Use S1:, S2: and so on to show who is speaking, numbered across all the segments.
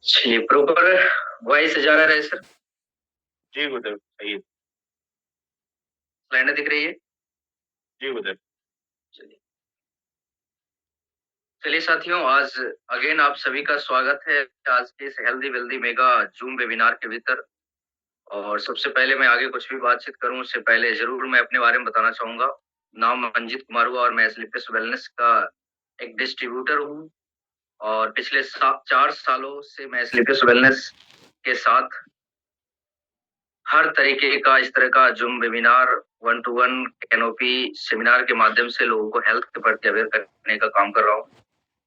S1: चलिए proper voice जा रहा है सर।
S2: जी गुजर सही है।
S1: लाइनें दिख रही है।
S2: जी गुजर।
S1: चलिए चलिए साथियों, आज अगेन आप सभी का स्वागत है आज के इस healthy wealthy mega zoom webinar के भीतर। और सबसे पहले मैं आगे कुछ भी बातचीत करूं उससे पहले जरूर मैं अपने बारे में बताना चाहूंगा। नाम मंजीत कुमार हुआ और मैं एस्लिपिस वेलनेस का एक डिस्ट्रीब्यूटर हूं। और पिछले 4 सालों से मैं एस्लिपिस वेलनेस के साथ हर तरीके का इस तरह का zoom webinar, 1 to 1 canopy seminar के माध्यम से लोगों को हेल्थ के प्रति अवेयर करने का काम कर रहा हूँ।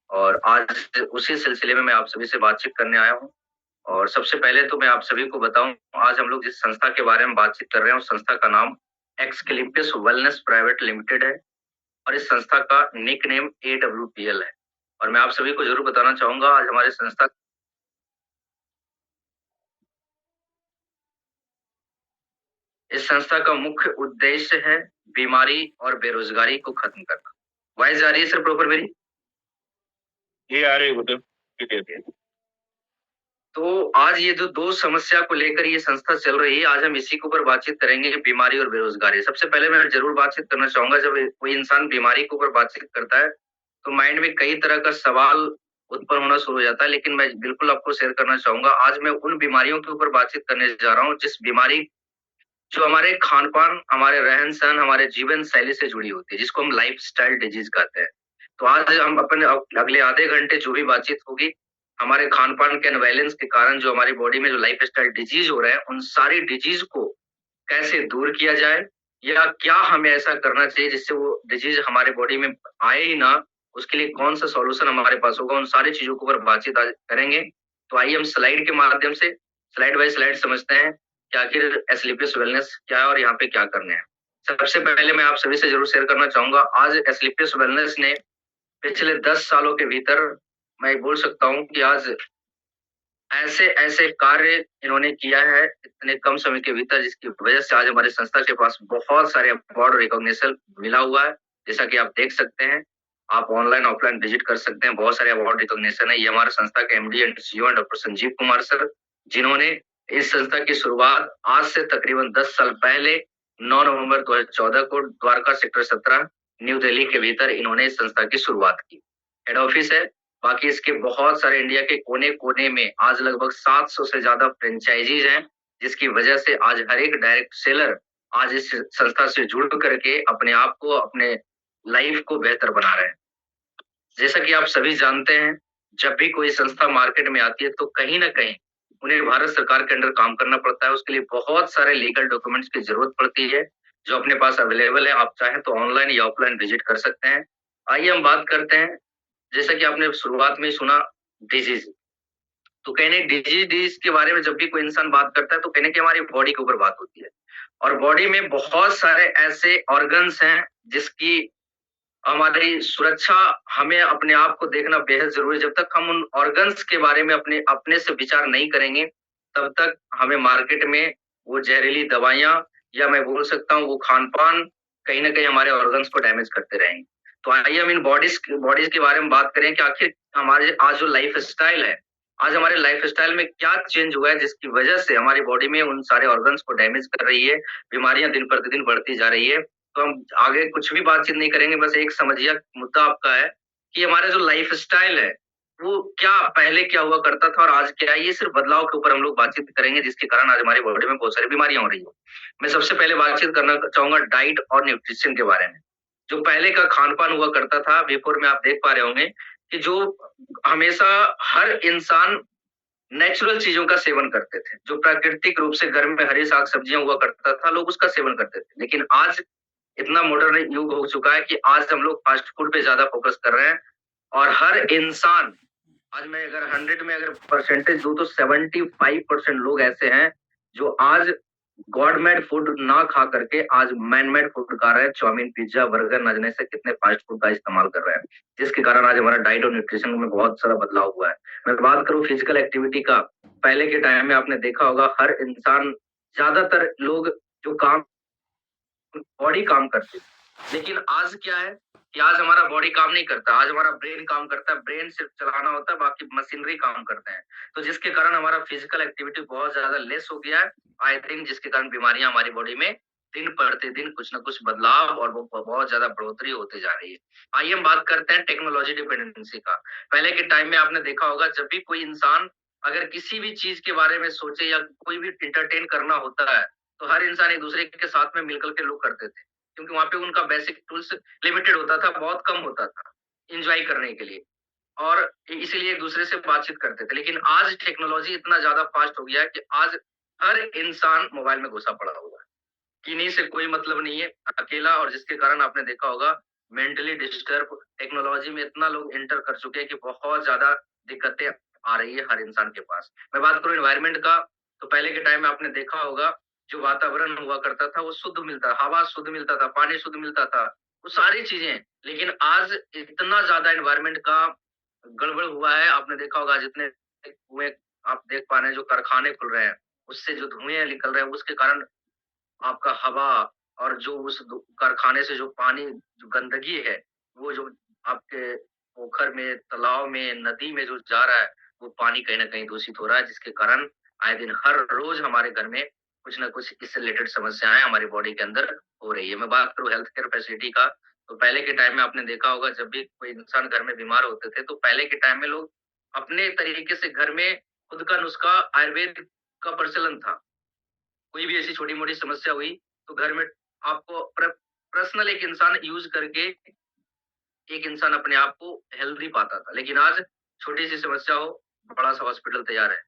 S1: और आज उसी सिलसिले में मैं आप सभी से बातचीत करने आया हूँ। और सबसे पहले तो मैं आप सभी को बताऊं, आज हम लोग जिस संस्था के बारे में बातचीत कर रहे हैं उस संस्था का नाम एक्सक्लिपियस वेलनेस प्राइवेट लिमिटेड है। और इस संस्था का निक नेम AWPL है। और मैं आप सभी को जरूर बताना चाहूंगा, आज हमारे संस्था इस संस्था का मुख्य उद्देश्य है बीमारी और बेरोजगारी को खत्म करना। वॉइस जा रही है सर प्रॉपर मेरी?
S2: ये आ रही गुजर क्लियर।
S1: तो आज ये जो दो समस्या को लेकर ये संस्था चल रही है, आज हम इसी के ऊपर बातचीत करेंगे, बीमारी और बेरोजगारी। सबसे पहले मैं जरूर बातचीत करना चाहूंगा, जब कोई इंसान बीमारी के ऊपर बातचीत करता है तो माइंड में कई तरह का सवाल उत्पन्न होना शुरू हो जाता है। लेकिन मैं बिल्कुल आपको शेयर करना चाहूंगा, आज मैं उन बीमारियों के ऊपर बातचीत करने जा रहा हूँ जिस बीमारी जो हमारे खान पान, हमारे रहन सहन, हमारे जीवन शैली से जुड़ी होती है, जिसको हम लाइफ स्टाइल डिजीज कहते हैं। तो आज हम अपने अगले आधे घंटे जो भी बातचीत होगी, हमारे खान पान के अनबैलेंस के कारण जो हमारी बॉडी में जो लाइफ स्टाइल डिजीज हो रहे हैं, उन सारी डिजीज को कैसे दूर किया जाए, या क्या हमें ऐसा करना चाहिए जिससे वो डिजीज हमारे बॉडी में आए ही ना, उसके लिए कौन सा सॉल्यूशन हमारे पास होगा, उन सारी चीजों के ऊपर बातचीत आज करेंगे। तो आइए हम स्लाइड के माध्यम से स्लाइड बाय स्लाइड समझते हैं कि आखिर एस्लिपियस वेलनेस क्या है और यहाँ पे क्या करने हैं। सबसे पहले मैं आप सभी से जरूर शेयर करना चाहूंगा, आज एस्लिपियस वेलनेस ने पिछले 10 सालों के भीतर मैं बोल सकता हूँ कि आज ऐसे ऐसे कार्य इन्होंने किया है इतने कम समय के भीतर, जिसकी वजह से आज हमारी संस्था के पास बहुत सारे अवार्ड रिकॉग्निशन मिला हुआ है। जैसा कि आप देख सकते हैं, आप ऑनलाइन ऑफलाइन विजिट कर सकते हैं, बहुत सारे अवार्ड रिकॉग्निशन है। ये हमारे संस्था के MD एंड CEO हैं डॉक्टर संजीव कुमार सर, जिन्होंने इस संस्था की शुरुआत आज से तकरीबन 10 साल पहले 9 नवंबर 2014 को द्वारका सेक्टर 17 न्यू दिल्ली के भीतर इन्होंने इस संस्था की शुरुआत की। हेड ऑफिस है। बाकी इसके बहुत सारे इंडिया के कोने कोने में आज लगभग 700 से ज्यादा फ्रेंचाइजीज हैं, जिसकी वजह से आज हर एक डायरेक्ट सेलर आज इस संस्था से जुड़ करके अपने आप को, अपने लाइफ को बेहतर बना रहे हैं। जैसा कि आप सभी जानते हैं, जब भी कोई संस्था मार्केट में आती है तो कहीं ना कहीं उन्हें भारत सरकार के अंडर काम करना पड़ता है। उसके लिए बहुत सारे लीगल डॉक्यूमेंट्स की जरूरत पड़ती है, जो अपने पास अवेलेबल है। आप चाहें तो ऑनलाइन या ऑफलाइन विजिट कर सकते हैं। आइए हम बात करते हैं, जैसा कि आपने शुरुआत में ही सुना, डिजीज। तो कहने डिजीज के बारे में जब भी कोई इंसान बात करता है तो कहने की हमारी बॉडी के ऊपर बात होती है। और बॉडी में बहुत सारे ऐसे ऑर्गन्स हैं जिसकी हमारी सुरक्षा, हमें अपने आप को देखना बेहद जरूरी है। जब तक हम उन ऑर्गन्स के बारे में अपने अपने से विचार नहीं करेंगे, तब तक हमें मार्केट में वो जहरीली दवाइयां, या मैं बोल सकता हूँ वो खान पान, कहीं ना कहीं हमारे ऑर्गन्स को डैमेज करते रहेंगे। तो आइए हम इन बॉडीज के बारे में बात करें कि आखिर हमारे आज जो लाइफ स्टाइल है, आज हमारे लाइफ स्टाइल में क्या चेंज हुआ है जिसकी वजह से हमारी बॉडी में उन सारे ऑर्गन्स को डैमेज कर रही है, बीमारियां दिन प्रतिदिन बढ़ती जा रही है। तो हम आगे कुछ भी बातचीत नहीं करेंगे, बस एक समझिए मुद्दा आपका है कि हमारा जो लाइफ स्टाइल है वो क्या, पहले क्या हुआ करता था और आज क्या है। ये सिर्फ बदलाव के ऊपर हम लोग बातचीत करेंगे, जिसके कारण आज हमारी बॉडी में बहुत सारी बीमारियां हो रही है। मैं सबसे पहले बातचीत करना चाहूंगा डाइट और न्यूट्रिशन के बारे में। जो पहले का खान पान हुआ करता था, बिफोर में आप देख पा रहे होंगे कि जो हमेशा हर इंसान नेचुरल चीजों का सेवन करते थे, जो प्राकृतिक रूप से घर में हरी साग सब्जियां हुआ करता था, लोग उसका सेवन करते थे। लेकिन आज इतना मॉडर्न युग हो चुका है कि आज हम लोग फास्ट फूड पे ज्यादा फोकस कर रहे हैं। और हर इंसान, आज मैं अगर 100 में अगर परसेंटेज दूं तो 75% लोग ऐसे हैं जो आज गॉड मेड फूड ना खा करके आज मैन मेड फूड खा रहे हैं। चाउमीन, पिज्जा, बर्गर, न जाने से कितने फास्ट फूड का इस्तेमाल कर रहे हैं, जिसके कारण आज हमारा डाइट और न्यूट्रिशन में बहुत सारा बदलाव हुआ है। मैं बात करूं फिजिकल एक्टिविटी का, पहले के टाइम में आपने देखा होगा हर इंसान, ज्यादातर लोग जो काम, बॉडी काम करते थे। लेकिन आज क्या है, कि आज हमारा बॉडी काम नहीं करता, आज हमारा ब्रेन काम करता है, ब्रेन सिर्फ चलाना होता है, बाकी मशीनरी काम करते हैं। तो जिसके कारण हमारा फिजिकल एक्टिविटी बहुत ज़्यादा लेस हो गया है, आई थिंक जिसके कारण बीमारियाँ हमारी बॉडी में दिन प्रतिदिन कुछ न कुछ बदलाव और वो बहुत ज़्यादा बढ़ोतरी होते जा रही है। आइए हम बात करते हैं टेक्नोलॉजी डिपेंडेंसी का। पहले के टाइम में आपने देखा होगा जब भी कोई इंसान अगर किसी भी चीज़ के बारे में सोचे या कोई भी एंटरटेन करना होता है, तो हर इंसान एक-दूसरे के साथ में मिलकर के लोग करते थे। क्योंकि वहाँ पे उनका बेसिक टूल्स लिमिटेड होता था, बहुत कम होता था, एन्जॉय करने के लिए और इसीलिए एक-दूसरे से बातचीत करते थे। लेकिन आज टेक्नोलॉज़ी इतना ज़्यादा फ़ास्ट हो गया है कि आज हर इंसान मोबाइल में घुसा पड़ा हुआ है। किन्हीं से कोई मतलब नहीं है, अकेला और जिसके कारण आपने देखा होगा मेंटली डिस्टर्ब टेक्नोलॉज़ी में इतना लोग एंटर कर चुके हैं कि बहुत ज़्यादा दिक्कतें आ रही है हर इंसान के पास। मैं बात करूँ एनवायरनमेंट का, तो पहले के टाइम में आपने देखा होगा जो वातावरण हुआ करता था वो शुद्ध मिलता, हवा शुद्ध मिलता था, पानी शुद्ध मिलता था, वो सारी चीज़ें। लेकिन आज इतना ज़्यादा एनवायरनमेंट का गड़बड़ हुआ है, आपने देखा होगा जितने कुएँ आप देख पा रहे हैं जो कारखाने खुल रहे हैं, उससे जो धुएँ निकल रहे हैं उसके कारण आपका हवा और जो उस दु कारखाने से जो पानी जो गंदगी है, वो जो आपके पोखर में, तालाब में, नदी में जो जा रहा है, वो पानी कहीं न कहीं दूषित हो रहा है, जिसके कारण आए दिन हर रोज़ हमारे घर में कुछ न कुछ इससे रिलेटेड समस्याएँ हमारी बॉडी के अंदर हो रही है। मैं बात करूँ हेल्थ केयर फैसिलिटी का, तो पहले के टाइम में आपने देखा होगा जब भी कोई इंसान घर में बीमार होते थे, तो पहले के टाइम में लोग अपने तरीके से घर में खुद का नुस्खा आयुर्वेद का प्रचलन था। कोई भी ऐसी छोटी-मोटी समस्या हुई, तो घर में आपको पर्सनल एक इंसान यूज़ करके एक इंसान अपने आप को हेल्दी पाता था। लेकिन आज छोटी-सी समस्या हो, बड़ा-सा हॉस्पिटल तैयार है।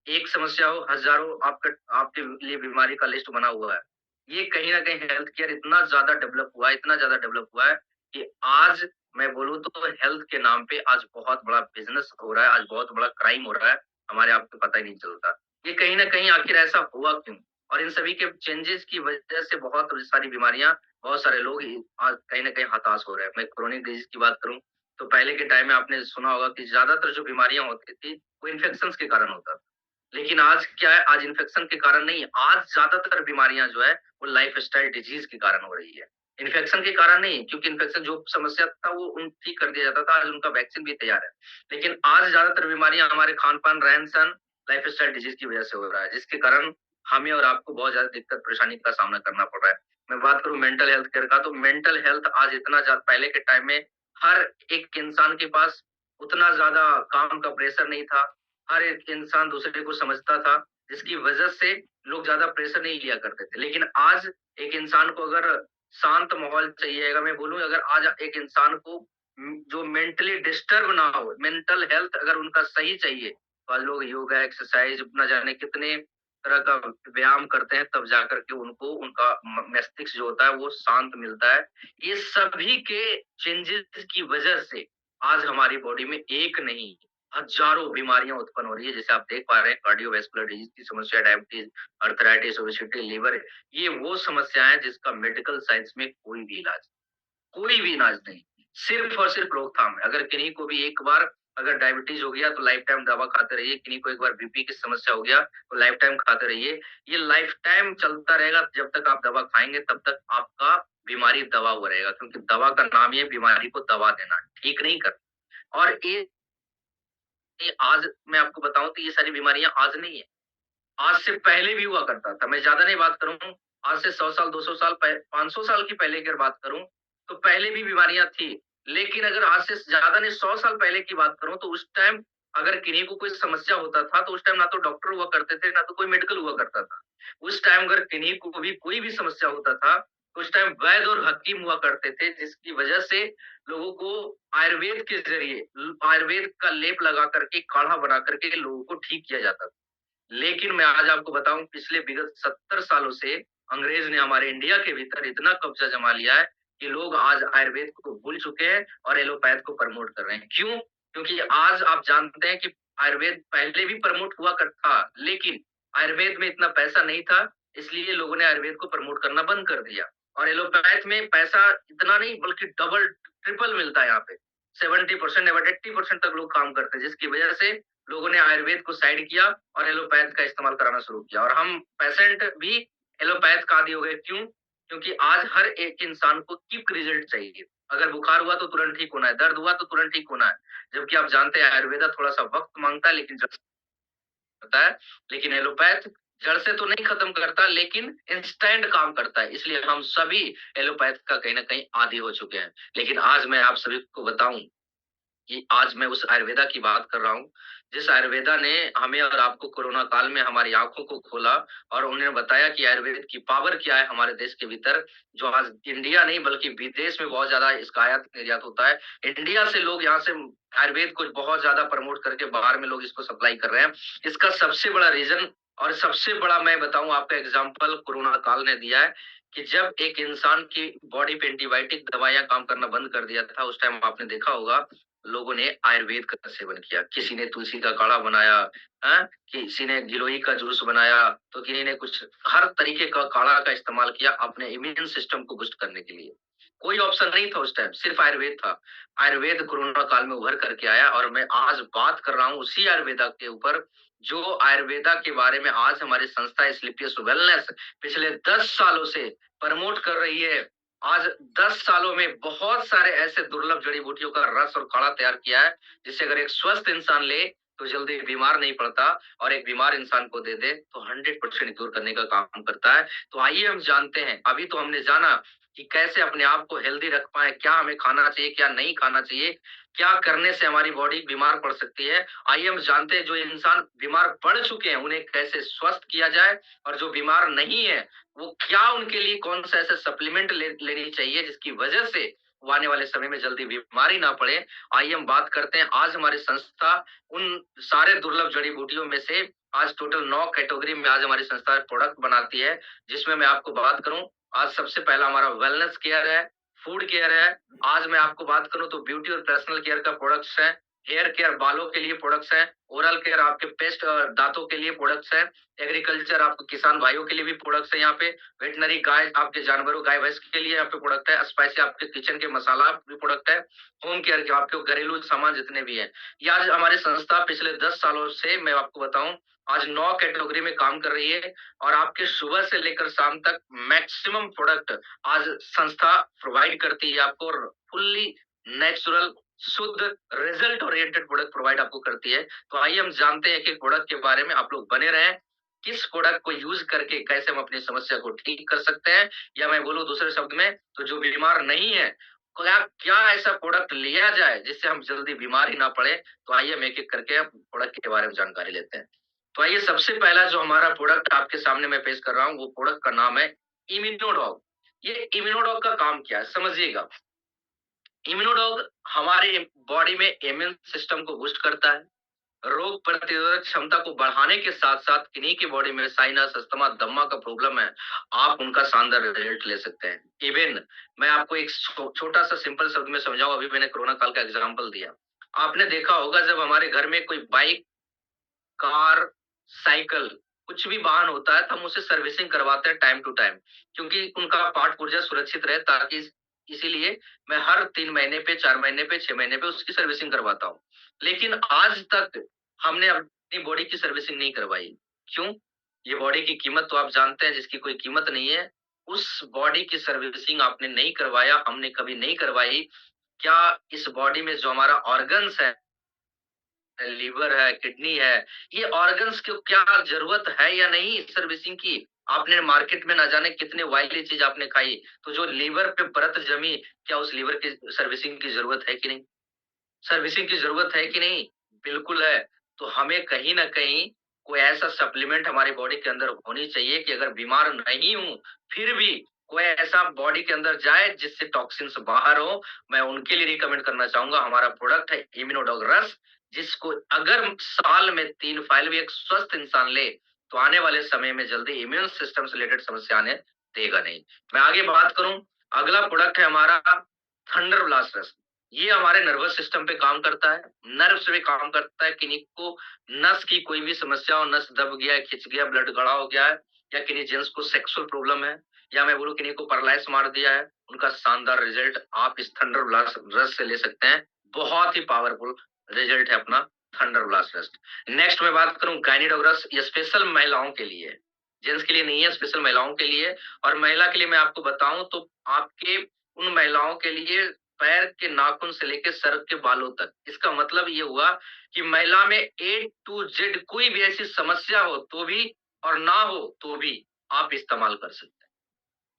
S1: एक समस्या हो, हज़ारों आपके लिए बीमारी का लिस्ट बना हुआ है। ये कहीं न कहीं हेल्थ केयर इतना ज़्यादा डेवलप हुआ है, इतना ज़्यादा डेवलप हुआ है कि आज मैं बोलूँ तो हेल्थ के नाम पे आज बहुत बड़ा बिज़नेस हो रहा है, आज बहुत बड़ा क्राइम हो रहा है, हमारे आप को पता ही नहीं चलता। ये कहीं न कहीं आखिर ऐसा हुआ क्यों? और इन सभी के चेंजेज़ की वजह से बहुत सारी बीमारियाँ, बहुत सारे लोग आज कहीं न कहीं हताश हो रहे हैं। मैं क्रोनिक डिज़ीज़ की बात करूँ, तो पहले के टाइम में आपने सुना होगा कि ज़्यादातर जो बीमारियाँ होती थी, वो इन्फेक्शंस के कारण होता था। लेकिन आज क्या है, आज इन्फेक्शन के कारण नहीं, आज ज़्यादातर बीमारियाँ जो है, वो लाइफ़स्टाइल डिज़ीज़ के कारण हो रही है। इन्फेक्शन के कारण नहीं, क्योंकि इन्फेक्शन जो समस्या था वो ठीक कर दिया जाता था, आज उनका वैक्सीन भी तैयार है। लेकिन आज ज़्यादातर बीमारियाँ हमारे खान-पान, रहन-सहन, लाइफ़स्टाइल डिज़ीज़ की वजह से हो रहा है, जिसके कारण हमें और आपको बहुत ज़्यादा दिक्कत परेशानी का सामना करना पड़ रहा है। मैं बात करूँ मेंटल हेल्थ केयर का, तो मेंटल हेल्थ आज इतना पहले के टाइम में हर एक इंसान के पास उतना ज़्यादा काम का प्रेशर नहीं था। हर एक इंसान दूसरे को समझता था, जिसकी वजह से लोग ज़्यादा प्रेशर नहीं लिया करते थे। लेकिन आज एक इंसान को अगर शांत माहौल चाहिए, अगर मैं बोलूँ अगर आज एक इंसान को जो मेंटली डिस्टर्ब ना हो, मेंटल हेल्थ अगर उनका सही चाहिए, तो आज लोग योगा, एक्सरसाइज़ ना जाने कितने तरह का व्यायाम करते हैं, तब जाकर के उनको उनका मस्तिष्क जो होता है वो शांत मिलता है। ये सभी के चेंजेज़ की वजह से आज हमारी बॉडी में एक नहीं हज़ारों बीमारियाँ उत्पन्न हो रही है, जैसे आप देख पा रहे हैं कार्डियोवैस्कुलर डिजीज़ की समस्या, डायबिटीज़, आर्थराइटिस, ओबेसिटी, लिवर, ये वो समस्या है जिसका मेडिकल साइंस में कोई भी इलाज नहीं, सिर्फ़ और सिर्फ़ रोकथाम है। अगर किन्हीं को भी एक बार अगर डायबिटीज़ हो गया तो लाइफ़ टाइम दवा खाते रहिए, किन्हीं को एक बार बीपी की समस्या हो गया तो लाइफ़ टाइम खाते रहिए। ये लाइफ़ टाइम चलता रहेगा, जब तक आप दवा खाएँगे तब तक आपका बीमारी दबा हुआ रहेगा, क्योंकि दवा का नाम ही है बीमारी को दबा देना, ठीक नहीं करना। और ये आज मैं आपको बताऊँ तो ये सारी बीमारियाँ आज नहीं है, आज से पहले भी हुआ करता था। मैं ज़्यादा नहीं बात करूँ, आज से 100 साल, 200 साल 500 साल की पहले की अगर बात करूँ, तो पहले भी बीमारियाँ थी। लेकिन अगर आज से ज़्यादा नहीं 100 साल पहले की बात करूँ, तो उस टाइम अगर किन्हीं को कोई समस्या होता था, तो उस टाइम ना तो डॉक्टर हुआ करते थे, ना तो कोई मेडिकल हुआ करता था। उस टाइम अगर किन्हीं को भी कोई भी समस्या होता था, तो उस टाइम वैद्य और हकीम हुआ करते थे, जिसकी वजह से लोगों को आयुर्वेद के ज़रिए आयुर्वेद का लेप लगा कर के, काढ़ा बना कर के लोगों को ठीक किया जाता था। लेकिन मैं आज आपको बताऊँ पिछले विगत 70 सालों से अंग्रेज़ ने हमारे इंडिया के भीतर इतना कब्ज़ा जमा लिया है कि लोग आज आयुर्वेद को भूल चुके हैं और एलोपैथ को प्रमोट कर रहे हैं। क्यों? क्योंकि आज आप जानते हैं कि आयुर्वेद पहले भी प्रमोट हुआ कर था, लेकिन आयुर्वेद में इतना पैसा नहीं था, इसलिए लोगों ने आयुर्वेद को प्रमोट करना बंद कर दिया। और एलोपैथ में पैसा इतना नहीं बल्कि डबल, ट्रिपल मिलता है यहाँ पे। 70% या 80% तक लोग काम करते हैं, जिसकी वजह से लोगों ने आयुर्वेद को साइड किया और एलोपैथ का इस्तेमाल कराना शुरू किया और हम पेशेंट भी एलोपैथ का आदी हो गए। क्यों? क्योंकि आज हर एक इंसान को क्विक रिजल्ट चाहिए। अगर बुखार हुआ तो तुरंत ठीक होना है, दर्द हुआ तो तुरंत ठीक होना है। जबकि आप जानते हैं आयुर्वेदा थोड़ा-सा वक़्त माँगता है लेकिन जड़ से करता है, लेकिन एलोपैथ जड़ से तो नहीं खत्म करता लेकिन इंस्टेंट काम करता है। इसलिए हम सभी एलोपैथ का कहीं न कहीं आदी हो चुके हैं। लेकिन आज मैं आप सभी को बताऊँ कि आज मैं उस आयुर्वेदा की बात कर रहा हूँ, जिस आयुर्वेदा ने हमें और आपको कोरोना काल में हमारी आँखों को खोला और उन्होंने बताया कि आयुर्वेद की पावर क्या है हमारे देश के भीतर, जो आज इंडिया नहीं बल्कि विदेश में बहुत ज़्यादा इसका आयात-निर्यात होता है। इंडिया से लोग यहाँ से आयुर्वेद को बहुत ज़्यादा प्रमोट करके बाहर में लोग इसको सप्लाई कर रहे हैं। इसका सबसे बड़ा रीज़न और सबसे बड़ा मैं बताऊँ आपका एग्ज़ाम्पल कोरोना काल ने दिया है, कि जब एक इंसान की बॉडी पे एंटीबायोटिक दवाइयाँ काम करना बंद कर दिया था, उस टाइम आपने देखा होगा लोगों ने आयुर्वेद का सेवन किया। किसी ने तुलसी का काढ़ा बनाया, हैं? किसी ने गिलोय का जूस बनाया, तो किसी ने कुछ हर तरीके का काढ़ा का इस्तेमाल किया अपने इम्यून सिस्टम को बूस्ट करने के लिए। कोई ऑप्शन नहीं था उस टाइम, सिर्फ आयुर्वेद था। आयुर्वेद कोरोना काल में उभर करके आया और मैं आज बात कर रहा हूँ उसी आयुर्वेदा के ऊपर, जो आयुर्वेदा के बारे में आज हमारी संस्था स्लीपियस वेलनेस पिछले 10 सालों से प्रमोट कर रही है। आज 10 सालों में बहुत सारे ऐसे दुर्लभ जड़ी-बूटियों का रस और काढ़ा तैयार किया है, जिससे अगर एक स्वस्थ इंसान ले, तो जल्दी बीमार नहीं पड़ता और एक बीमार इंसान को दे दे, तो 100% क्यूर करने का काम करता है। तो आइए हम जानते हैं, अभी तो हमने जाना कि कैसे अपने आप को हेल्दी रख पाएँ, क्या हमें खाना चाहिए, क्या नहीं खाना चाहिए, क्या करने से हमारी बॉडी बीमार पड़ सकती है। आइए हम जानते हैं जो इंसान बीमार पड़ चुके हैं, उन्हें कैसे स्वस्थ किया जाए और जो बीमार नहीं है, वो क्या उनके लिए कौन-सा ऐसा सप्लीमेंट लेनी चाहिए जिसकी वजह से वो आने वाले समय में जल्दी बीमारी ना पड़े। आइए हम बात करते हैं आज हमारी संस्था उन सारे दुर्लभ जड़ी-बूटियों में से आज टोटल 9 कैटेगरी में आज हमारी संस्था प्रोडक्ट बनाती है, जिसमें मैं आपको बात करूँ, आज सबसे पहला हमारा वेलनेस केयर है, फूड केयर है। आज मैं आपको बात करूँ तो ब्यूटी और पर्सनल केयर का प्रोडक्ट्स हैं, हेयर केयर बालों के लिए प्रोडक्ट्स हैं, ओरल केयर आपके पेस्ट दाँतों के लिए प्रोडक्ट्स हैं, एग्रीकल्चर आपको किसान भाइयों के लिए भी प्रोडक्ट्स हैं यहाँ पे, वेटनरी गाय आपके जानवरों गाय भैंस के लिए यहाँ पे प्रोडक्ट है, स्पाइसी आपके किचन के मसाला भी प्रोडक्ट है, होम केयर के आपके घरेलू सामान जितने भी हैं। ये आज हमारी संस्था पिछले 10 सालों से मैं आपको बताऊँ, आज 9 कैटेगरी में काम कर रही है और आपके सुबह से लेकर शाम तक मैक्सिमम प्रोडक्ट आज संस्था प्रोवाइड करती है आपको और फुल्ली नेचुरल, शुद्ध, रिजल्ट ओरिएंटेड प्रोडक्ट प्रोवाइड आपको करती है। तो आइए हम जानते हैं कि प्रोडक्ट के बारे में आप लोग बने रहें। किस प्रोडक्ट को यूज़ करके कैसे हम अपनी समस्या को ठीक कर सकते हैं या मैं बोलूँ दूसरे शब्द में तो जो बीमार नहीं है, क्या क्या ऐसा प्रोडक्ट लिया जाए जिससे हम जल्दी बीमार ही ना पड़े? तो आइए हम एक-एक करके प्रोडक्ट के बारे में जानकारी लेते हैं। तो आइए सबसे पहला जो हमारा प्रोडक्ट आपके सामने मैं पेश कर रहा हूँ, वो प्रोडक्ट का नाम है इम्यूनोडॉग। ये इम्यूनोडॉग का काम क्या है? समझिएगा। इम्यूनोडॉग हमारे बॉडी में इम्यून सिस्टम को बूस्ट करता है। रोग प्रतिरोधक क्षमता को बढ़ाने के साथ-साथ किन्हीं की बॉडी में साइनस, अस्थमा, दम्मा का प्रॉब्लम है, आप उनका शानदार रिजल्ट ले सकते हैं। इवन मैं आपको एक छोटा-सा सिंपल शब्द में समझाऊँ, अभी मैंने कोरोना काल का एग्ज़ाम्पल दिया। आपने देखा होगा जब हमारे घर में कोई बाइक, कार, साइकिल कुछ भी वाहन होता है तो हम उसे सर्विसिंग करवाते हैं टाइम टू टाइम, क्योंकि उनका पार्ट पुर्जा सुरक्षित रहे ताकि इसीलिए मैं हर 3 महीने पे, 4 महीने पे, 6 महीने पे उसकी सर्विसिंग करवाता हूँ। लेकिन आज तक हमने अपनी बॉडी की सर्विसिंग नहीं करवाई। क्यों? ये बॉडी की कीमत तो आप जानते हैं जिसकी कोई कीमत नहीं है, उस बॉडी की सर्विसिंग आपने नहीं करवाया, हमने कभी नहीं करवाई। क्या इस बॉडी में जो हमारा ऑर्गन्स है, लीवर है, किडनी है, ये ऑर्गन्स को क्या ज़रूरत है या नहीं सर्विसिंग की? आपने मार्केट में ना जाने कितने वाइल्ड चीज़ आपने खाई, तो जो लीवर पे परत जमी, क्या उस लीवर की सर्विसिंग की ज़रूरत है कि नहीं? सर्विसिंग की ज़रूरत है कि नहीं? बिल्कुल है। तो हमें कहीं न कहीं कोई ऐसा सप्लीमेंट हमारी बॉडी के अंदर होनी चाहिए कि अगर बीमार नहीं हूँ, फिर भी कोई ऐसा बॉडी के अंदर जाए जिससे टॉक्सिन्स बाहर हो, मैं उनके लिए रिकमेंड करना चाहूँगा हमारा प्रोडक्ट है इम्यूनोडॉग रस, जिसको अगर साल में 3 फाइल भी एक स्वस्थ इंसान ले, तो आने वाले समय में जल्दी इम्यून सिस्टम से रिलेटेड समस्या आने देगा नहीं। मैं आगे बात करूँ, अगला प्रोडक्ट है हमारा थंडर ब्लास्ट रस। ये हमारे नर्वस सिस्टम पे काम करता है, नर्व्स पे काम करता है, किन्हीं को नस की कोई भी समस्या हो, नस दब गया है, खिंच गया, ब्लड गाढ़ा हो गया है या किन्हीं जेंट्स को सेक्सुअल प्रॉब्लम है या मैं बोलूँ किन्हीं को पैरालाइज़ मार दिया है, उनका शानदार रिजल्ट आप इस थंडर ब्लास्ट रस से ले सकते हैं। बहुत ही पावरफुल रिजल्ट है अपना थंडर ब्लास्ट रस। नेक्स्ट मैं बात करूँ गायनीडॉग रस, ये स्पेशल महिलाओं के लिए है। जेंट्स के लिए नहीं है, स्पेशल महिलाओं के लिए और महिला के लिए मैं आपको बताऊँ तो आपके उन महिलाओं के लिए पैर के नाखून से लेके सर के बालों तक। इसका मतलब ये हुआ कि महिला में ए टू जेड कोई भी ऐसी समस्या हो तो भी और ना हो तो भी आप इस्तेमाल कर सकते हैं।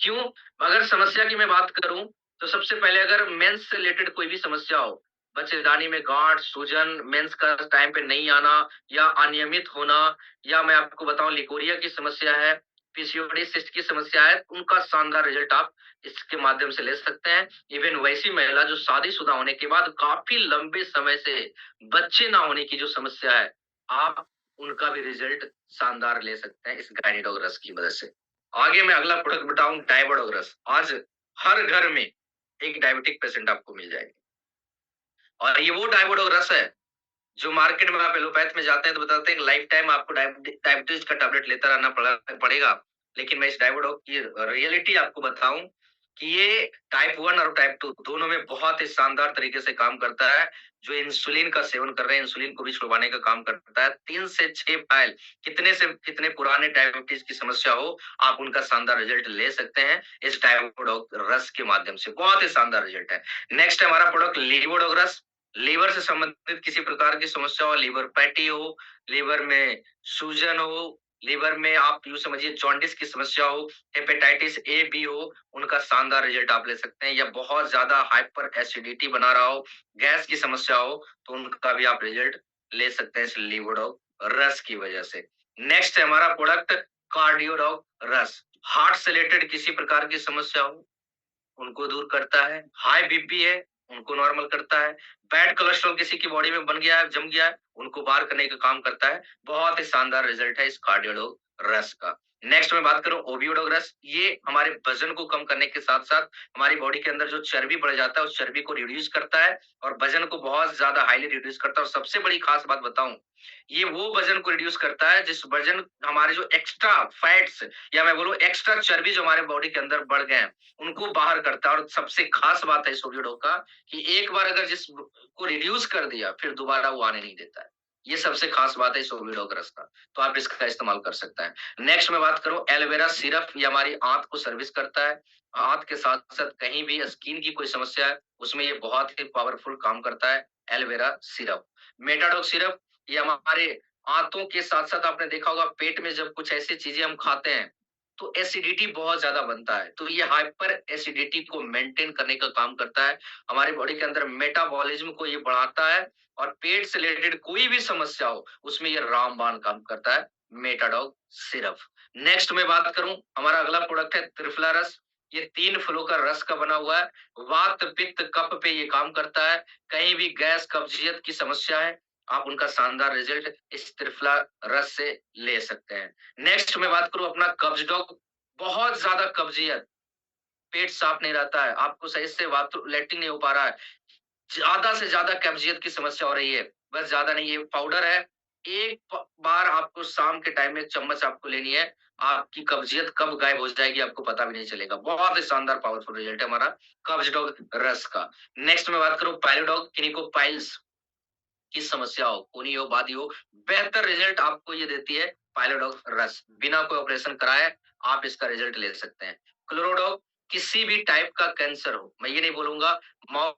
S1: क्यों? अगर समस्या की मैं बात करूँ, तो सबसे पहले अगर मेंस से रिलेटेड कोई भी समस्या हो, बच्चेदानी में गाँठ, सूजन, मेंस का टाइम पे नहीं आना या अनियमित होना, या मैं आपको बताऊँ लिकोरिया की समस्या है, पीसीओडी सिस्ट की समस्या है, उनका शानदार रिजल्ट आप इसके माध्यम से ले सकते हैं। इवन वैसी महिला जो शादीशुदा होने के बाद काफ़ी लंबे समय से बच्चे ना होने की जो समस्या है, आप उनका भी रिजल्ट शानदार ले सकते हैं इस गायनीडॉग रस की मदद से। आगे मैं अगला प्रोडक्ट बताऊँ डायबोडोग्रस। आज हर घर में एक डायबिटिक पेशेंट आपको मिल जाएगा और ये वो डायबोडोग्रस है जो मार्केट में आप एलोपैथ में जाते हैं तो बताते हैं कि लाइफ टाइम आपको डायबिटीज का टैबलेट लेता रहना पड़ेगा। लेकिन मैं इस डायबिटोग की रियलिटी आपको बताऊं कि ये टाइप 1 और टाइप 2 दोनों में बहुत ही शानदार तरीके से काम करता है। जो इंसुलिन का सेवन कर रहे हैं, इंसुलिन को भी छुड़वाने का काम करता है। 3 से 6 फाइल कितने से कितने पुराने डायबिटीज की समस्या हो, आप उनका शानदार रिजल्ट ले सकते हैं इस डायबिटोग रस के माध्यम से। बहुत ही शानदार रिजल्ट है। नेक्स्ट है हमारा प्रोडक्ट लीवोडोग्रस। लीवर से संबंधित किसी प्रकार की समस्या हो, लीवर फैटी हो, लीवर में सूजन हो, लीवर में आप यूँ समझिए जॉन्डिस की समस्या हो, हेपेटाइटिस ए, बी हो, उनका शानदार रिजल्ट आप ले सकते हैं। या बहुत ज़्यादा हाइपर एसिडिटी बना रहा हो, गैस की समस्या हो, तो उनका भी आप रिजल्ट ले सकते हैं इस लीवोडॉग रस की वजह से। नेक्स्ट है हमारा प्रोडक्ट कार्डियोडॉग रस। हार्ट से रिलेटेड किसी प्रकार की समस्या हो, उनको दूर करता है। हाई बीपी है, उनको नॉर्मल करता है। बैड कोलेस्ट्रॉल किसी की बॉडी में बन गया है, जम गया है, उनको बाहर करने का काम करता है। बहुत ही शानदार रिजल्ट है इस कार्डियोडोग रस का। नेक्स्ट मैं बात करूँ ओबियोडोग रस। ये हमारे वजन को कम करने के साथ-साथ हमारी बॉडी के अंदर जो चर्बी बढ़ जाता है, उस चर्बी को रिड्यूस करता है और वजन को बहुत ज़्यादा हाइली रिड्यूस करता है। और सबसे बड़ी खास बात बताऊँ, ये वो वजन को रिड्यूस करता है जिस वजन हमारे जो एक्स्ट्रा फैट्स या मैं बोलूँ एक्स्ट्रा चर्बी जो हमारे बॉडी के अंदर बढ़ गए हैं, उनको बाहर करता है। और सबसे खास बात है इस ओबियोडोग का कि एक बार अगर जिस को रिड्यूस कर दिया, फिर दोबारा वो आने नहीं देता है। ये सबसे खास बात है इस ओबियोडोग रस का, तो आप इसका इस्तेमाल कर सकते हैं। नेक्स्ट मैं बात करूँ एलोवेरा सिरप। ये हमारी आँत को सर्विस करता है। आँत के साथ-साथ कहीं भी स्किन की कोई समस्या है, उसमें ये बहुत ही पावरफुल काम करता है एलोवेरा सिरप। मेटाडॉग सिरप, ये हमारे आँतों के साथ-साथ आपने देखा होगा पेट में जब कुछ ऐसी चीज़ें हम खाते हैं, तो एसिडिटी बहुत ज़्यादा बनता है। तो ये हाइपर एसिडिटी को मेंटेन करने का काम करता है। हमारी बॉडी के अंदर मेटाबॉलिज्म को ये बढ़ाता है और पेट से रिलेटेड कोई भी समस्या हो, उसमें ये रामबाण काम करता है, मेटाडॉग सिरप। नेक्स्ट मैं बात करूँ, हमारा अगला प्रोडक्ट है त्रिफला रस। ये 3 फलों का रस का बना हुआ है। वात, पित्त, कफ पे ये काम करता है। कहीं भी गैस, कब्जियत की समस्या है, आप उनका शानदार रिजल्ट इस त्रिफला रस से ले सकते हैं। नेक्स्ट मैं बात करूँ अपना कब्ज़-डॉग। बहुत ज़्यादा कब्जियत, पेट साफ नहीं रहता है, आपको सही से लैट्रिन नहीं हो पा रहा है, ज़्यादा से ज़्यादा कब्जियत की समस्या हो रही है। बस ज़्यादा नहीं, ये पाउडर है, एक बार आपको शाम के टाइम में 1 चम्मच आपको लेनी है, आपकी कब्जियत कब गायब हो जाएगी आपको पता भी नहीं चलेगा। बहुत ही शानदार पावरफुल रिजल्ट है हमारा कब्ज़-डॉग रस का। नेक्स्ट मैं बात करूँ पाइलोडॉग किनिको पाइल्स की समस्या हो, खूनी हो, बादी हो, बेहतर रिजल्ट आपको ये देती है पाइलोडॉग रस। बिना कोई ऑपरेशन कराए आप इसका रिजल्ट ले सकते हैं। क्लोरोडॉग, किसी भी टाइप का कैंसर हो, मैं ये नहीं बोलूँगा मौ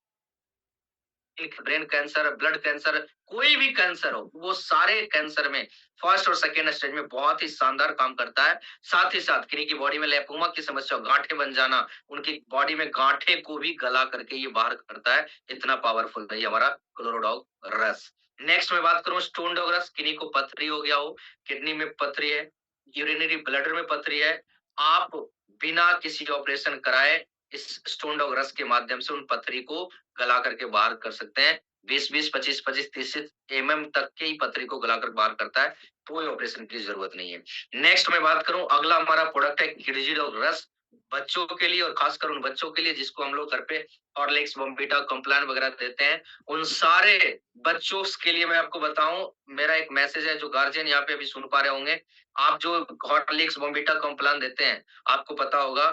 S1: ब्रेन कैंसर, ब्लड कैंसर, कोई भी कैंसर हो, वो सारे कैंसर में फर्स्ट और सेकंड स्टेज में बहुत ही शानदार काम करता है। साथ ही साथ किन्हीं की बॉडी में लिपोमा की समस्या हो, गांठें बन जाना, उनकी बॉडी में गांठें को भी गला करके ये बाहर करता है। इतना पावरफुल है ये हमारा क्लोरोडॉग रस। नेक्स्ट मैं बात करूँ स्टोन डॉग रस। किन्हीं को पथरी हो गया हो, किडनी में पथरी है, यूरिनरी ब्लैडर में पथरी है, आप बिना किसी ऑपरेशन कराए इस स्टोन डॉग रस के माध्यम से उन पथरी को गला करके बाहर कर सकते हैं। 20-20, 25-25, 30 एमएम तक की पथरी को गलाकर बाहर करता है, कोई ऑपरेशन की जरूरत नहीं है। नेक्स्ट मैं बात करूं, अगला हमारा प्रोडक्ट है किडजी रस। बच्चों के लिए और खासकर उन बच्चों के लिए जिसको हम लोग घर पे हॉर्लिक्स, बॉर्नवीटा, कॉम्प्लान वगैरह देते हैं, उन सारे बच्चों के लिए मैं आपको बताऊं, मेरा एक मैसेज है जो गार्जियन यहाँ पे अभी सुन पा रहे होंगे। आप जो हॉर्लिक्स, बॉर्नवीटा, कॉम्प्लान देते हैं, आपको पता होगा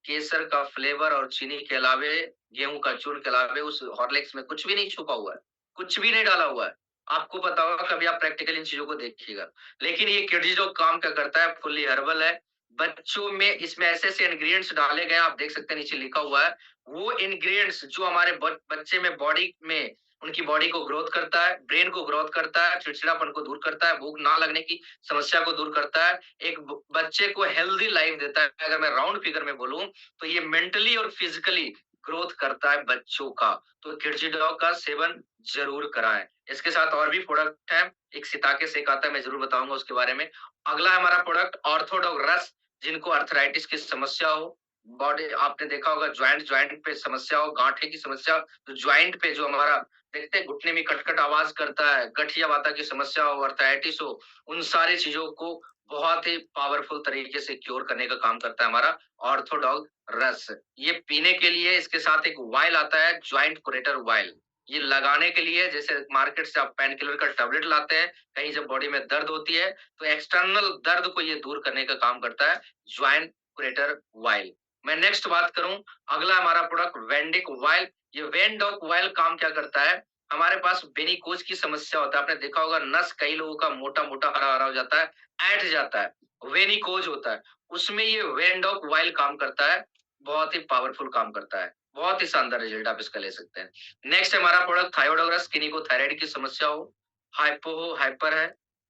S1: केसर का फ्लेवर और चीनी के अलावे, गेहूँ का चूर्ण के अलावे उस हॉर्लिक्स में कुछ भी नहीं छुपा हुआ है, कुछ भी नहीं डाला हुआ है। आपको पता होगा, कभी आप प्रैक्टिकली इन चीज़ों को देखिएगा। लेकिन ये किड्स जो काम क्या करता है, फुल्ली हर्बल है। बच्चों में इसमें ऐसे-ऐसे इंग्रीडिएंट्स डाले गए हैं, आप देख सकते हैं नीचे लिखा हुआ है, वो इंग्रेडिएंट्स जो हमारे बच्चे में बॉडी में उनकी बॉडी को ग्रोथ करता है, ब्रेन को ग्रोथ करता है, चिड़चिड़ापन को दूर करता है, भूख ना लगने की समस्या को दूर करता है, एक बच्चे को हेल्दी लाइफ देता है। अगर मैं राउंड फिगर में बोलूं तो ये मेंटली और फिजिकली ग्रोथ करता है बच्चों का। तो किड्जीडॉग का सेवन जरूर कराएं। इसके साथ और भी प्रोडक्ट है, एक सिताके से एक आता है, मैं जरूर बताऊंगा उसके बारे में। अगला हमारा प्रोडक्ट ऑर्थोडॉग रस, जिनको अर्थराइटिस की समस्या हो, बॉडी आपने देखा होगा ज्वाइंट ज्वाइंट पे समस्या हो, गांठे की समस्या, तो ज्वाइंट पे जो हमारा देखते हैं घुटने में कटकट आवाज करता है, गठिया वाता की समस्या हो, अर्थराइटिस हो, उन सारी चीजों को बहुत ही पावरफुल तरीके से क्योर करने का काम करता है हमारा ऑर्थोडॉग रस। ये पीने के लिए इसके साथ एक वायल आता है, ज्वाइंट कुरेटर वायल। ये लगाने के लिए जैसे मार्केट से आप पेन किलर का टैबलेट लाते हैं, कहीं जब बॉडी में दर्द होती है तो एक्सटर्नल दर्द को ये दूर करने का काम करता है ज्वाइंट कुरेटर वायल। मैं नेक्स्ट बात करूं, अगला हमारा प्रोडक्ट वेंडिक वायल। ये वेंडोक वायल काम क्या करता है, हमारे पास वेनिकोज की समस्या होता है, आपने देखा होगा नस कई लोगों का मोटा मोटा हरा हरा हो जाता है, ऐंठ जाता है, वेनिकोज होता है, उसमें ये वेंडोक वायल काम करता है, बहुत ही पावरफुल काम करता है, बहुत ही शानदार रिजल्ट आप इसका ले सकते हैं। नेक्स्ट हमारा प्रोडक्ट थायरोडोग्रस, किन्हीं को थायराइड की समस्या हो, हाइपो हो, हाइपर है,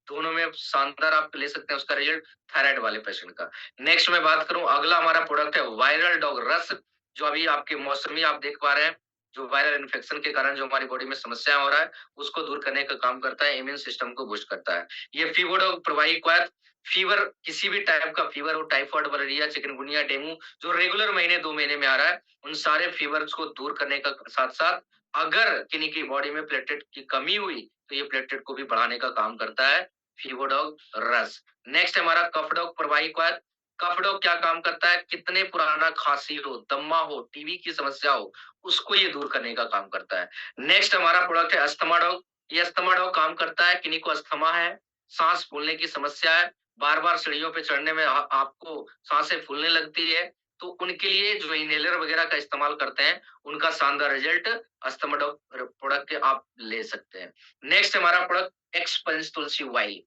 S1: दोनों में शानदार आप ले सकते हैं उसका रिजल्ट, थायराइड वाले पेशेंट का। नेक्स्ट मैं बात करूं, अगला हमारा प्रोडक्ट है वायरल डॉग रस, जो अभी आपके मौसमी आप देख पा रहे हैं, जो वायरल इन्फेक्शन के कारण जो हमारी बॉडी में समस्या हो रहा है, उसको दूर करने का काम करता है, इम्यून सिस्टम को बूस्ट करता है। ये फीवर डॉग प्रोवाइड फीवर, किसी भी टाइप का फीवर हो, टाइफाइड, मलेरिया, चिकनगुनिया, डेंगू, जो रेगुलर महीने 2 महीने में आ रहा है, उन सारे फीवर्स को दूर करने का साथ-साथ अगर किन्हीं की बॉडी में प्लेटलेट की कमी हुई, तो ये प्लेटलेट को भी बढ़ाने का काम करता है फीवर डॉग रस। नेक्स्ट हमारा कफ डॉग प्रवाहित, कफ डॉग क्या काम करता है, कितने पुराना खांसी हो, दम्मा हो, टीबी की समस्या हो, उसको ये दूर करने का काम करता है। नेक्स्ट हमारा प्रोडक्ट है अस्थमा डॉग। ये अस्थमा डॉग काम करता है, किन्हीं को अस्थमा है, सांस फूलने की समस्या है, बार बार सीढ़ियों पे चढ़ने में आपको सांसें फूलने लगती है, तो उनके लिए जो इनहेलर वगैरह का इस्तेमाल करते हैं, उनका शानदार रिजल्ट अस्थमा डॉग प्रोडक्ट के आप ले सकते हैं। नेक्स्ट हमारा प्रोडक्ट एक्सपेंस तुलसी वाई।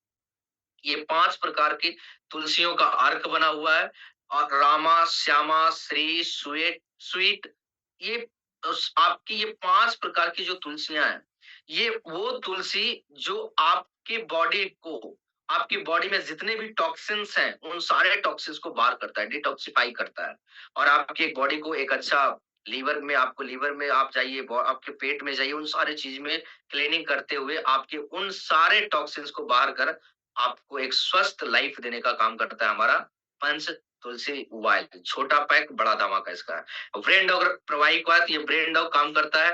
S1: ये 5 प्रकार की तुलसियों का अर्क बना हुआ है, और रामा, श्यामा, श्री, स्वीट स्वीट, ये आपकी ये 5 प्रकार की जो तुलसियाँ हैं, ये वो तुलसी जो आपकी बॉडी को, आपकी बॉडी में जितने भी टॉक्सिन्स हैं, उन सारे टॉक्सिन्स को बाहर करता है, डिटॉक्सिफाई करता है, और आपकी बॉडी को एक अच्छा लीवर में आप जाइए, आपके पेट में जाइए, उन सारे चीज में क्लीनिंग करते हुए आपके उन सारे टॉक्सिन्स को बाहर कर आपको एक स्वस्थ लाइफ देने का काम करता है हमारा पंच तुलसी वाइल। छोटा पैक बड़ा धमाका इसका है। ब्रेन डॉग प्रवाहिक बात, ये ब्रेन डॉग काम करता है,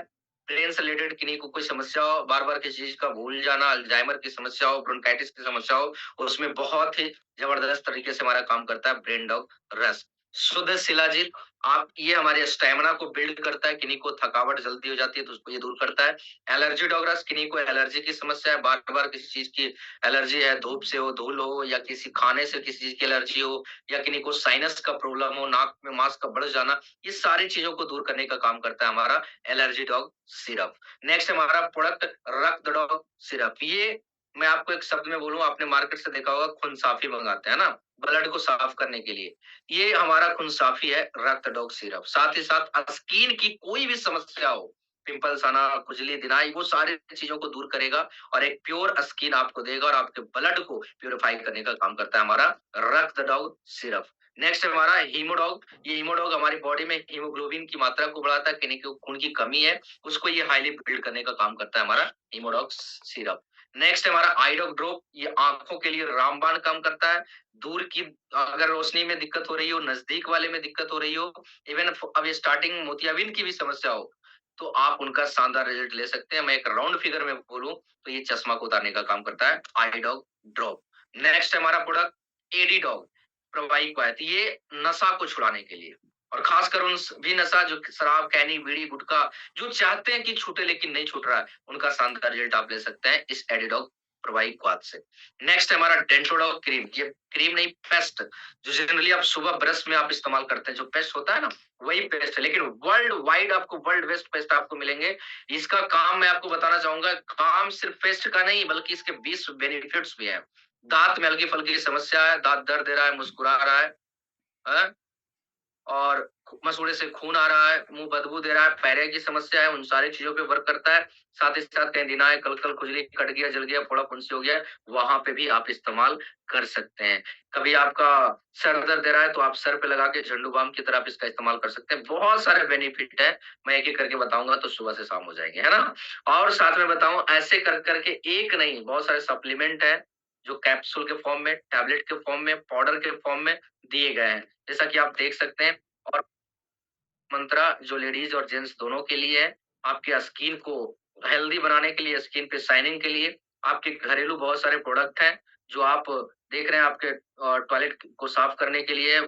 S1: ब्रेन से रिलेटेड किन्हीं को कोई समस्या हो, बार बार किसी चीज का भूल जाना, अल्जाइमर की समस्या हो, ब्रोंकाइटिस की समस्या हो, उसमें बहुत ही जबरदस्त तरीके से हमारा काम करता है ब्रेन डॉग रस। शुद्ध शिलाजीत, आप ये हमारे स्टेमिना को बिल्ड करता है, किन्हीं को थकावट जल्दी हो जाती है तो उसको ये दूर करता है। एलर्जी डॉग रस, किन्हीं को एलर्जी की समस्या है, बार बार किसी चीज की एलर्जी है, धूप से हो, धूल हो, या किसी खाने से किसी चीज की एलर्जी हो, या किन्हीं को साइनस का प्रॉब्लम हो, नाक में मांस का बढ़ जाना, ये सारी चीजों को दूर करने का काम करता है हमारा एलर्जी डॉग सिरप। नेक्स्ट हमारा प्रोडक्ट रक्त डॉग सिरप। ये मैं आपको एक शब्द में बोलूं, आपने मार्केट से देखा होगा, खून साफी मंगाते हैं ना, ब्लड को साफ करने के लिए, ये हमारा खून साफी है रक्त डॉग सिरप। साथ ही साथ स्किन की कोई भी समस्या हो, पिंपल्स आना, खुजली दिनाई, वो सारी चीजों को दूर करेगा और एक प्योर स्किन आपको देगा, और आपके ब्लड को प्यूरिफाई करने का काम करता है हमारा रक्त डॉग सिरप। नेक्स्ट हमारा हीमोडॉग। ये हीमोडॉग हमारी बॉडी में हीमोग्लोबिन की मात्रा को बढ़ाता है, किन्हीं को खून की कमी है, उसको ये हाईली बिल्ड करने का काम करता है हमारा हीमोडॉग सिरप। नेक्स्ट हमारा आईडॉग ड्रॉप, ये आंखों के लिए रामबाण काम करता है, दूर की अगर रोशनी में दिक्कत हो रही हो, नजदीक वाले में दिक्कत हो रही हो, इवन अब स्टार्टिंग मोतियाबिंद की भी समस्या हो, तो आप उनका शानदार रिजल्ट ले सकते हैं। मैं एक राउंड फिगर में बोलूं तो ये चश्मा को उतारने का काम करता है आई डॉग ड्रॉप। नेक्स्ट हमारा प्रोडक्ट एडी डॉग प्रवाहिक वायत, ये नशा को छुड़ाने के लिए, और खासकर उन भी नशा जो शराब, कैनी, बीड़ी, गुटखा, जो चाहते हैं कि छूटे लेकिन नहीं छूट रहा है, उनका शानदार रिजल्ट आप ले सकते हैं इस एडी डॉग प्रवाहिक क्वाद से। नेक्स्ट हमारा डेंटोडॉग क्रीम, ये क्रीम नहीं पेस्ट, जो जनरली आप सुबह ब्रश में आप इस्तेमाल करते हैं, जो पेस्ट होता है ना, वही पेस्ट है, लेकिन वर्ल्ड वाइड आपको वर्ल्ड बेस्ट पेस्ट आपको मिलेंगे। इसका काम मैं आपको बताना चाहूंगा, काम सिर्फ पेस्ट का नहीं बल्कि इसके 20 बेनिफिट्स भी हैं। दांत में हल्की फुल्की समस्या है, दांत दर्द दे रहा है, मुस्कुरा रहा है, और मसूड़े से खून आ रहा है, मुँह बदबू दे रहा है, पैरे की समस्या है, उन सारी चीज़ों पे वर्क करता है। साथ ही साथ कहीं दिनाए, कल-कल, खुजली, कट गया, जल गया, फोड़ा फुंसी हो गया, वहाँ पे भी आप इस्तेमाल कर सकते हैं। कभी आपका सर दर्द दे रहा है, तो आप सर पे लगा के झंडू बाम की तरह आप इसका इस्तेमाल कर सकते हैं। बहुत सारे बेनिफिट है, मैं एक-एक करके बताऊँगा तो सुबह से शाम हो जाएँगे, है ना? और साथ में बताऊँ ऐसे कर के एक नहीं, बहुत सारे सप्लीमेंट हैं, जो कैप्सूल के फॉर्म में, टैबलेट के फॉर्म में, पाउडर के फॉर्म में दिए गए हैं। जैसा कि आप देख सकते हैं और मंत्रा जो लेडीज़ और जेंट्स दोनों के लिए है, आपके स्किन को हेल्दी बनाने के लिए, स्किन पे शाइनिंग के लिए, आपके घरेलू बहुत सारे प्रोडक्ट हैं, जो आप देख रहे हैं आपके टॉयलेट को साफ करने के लिए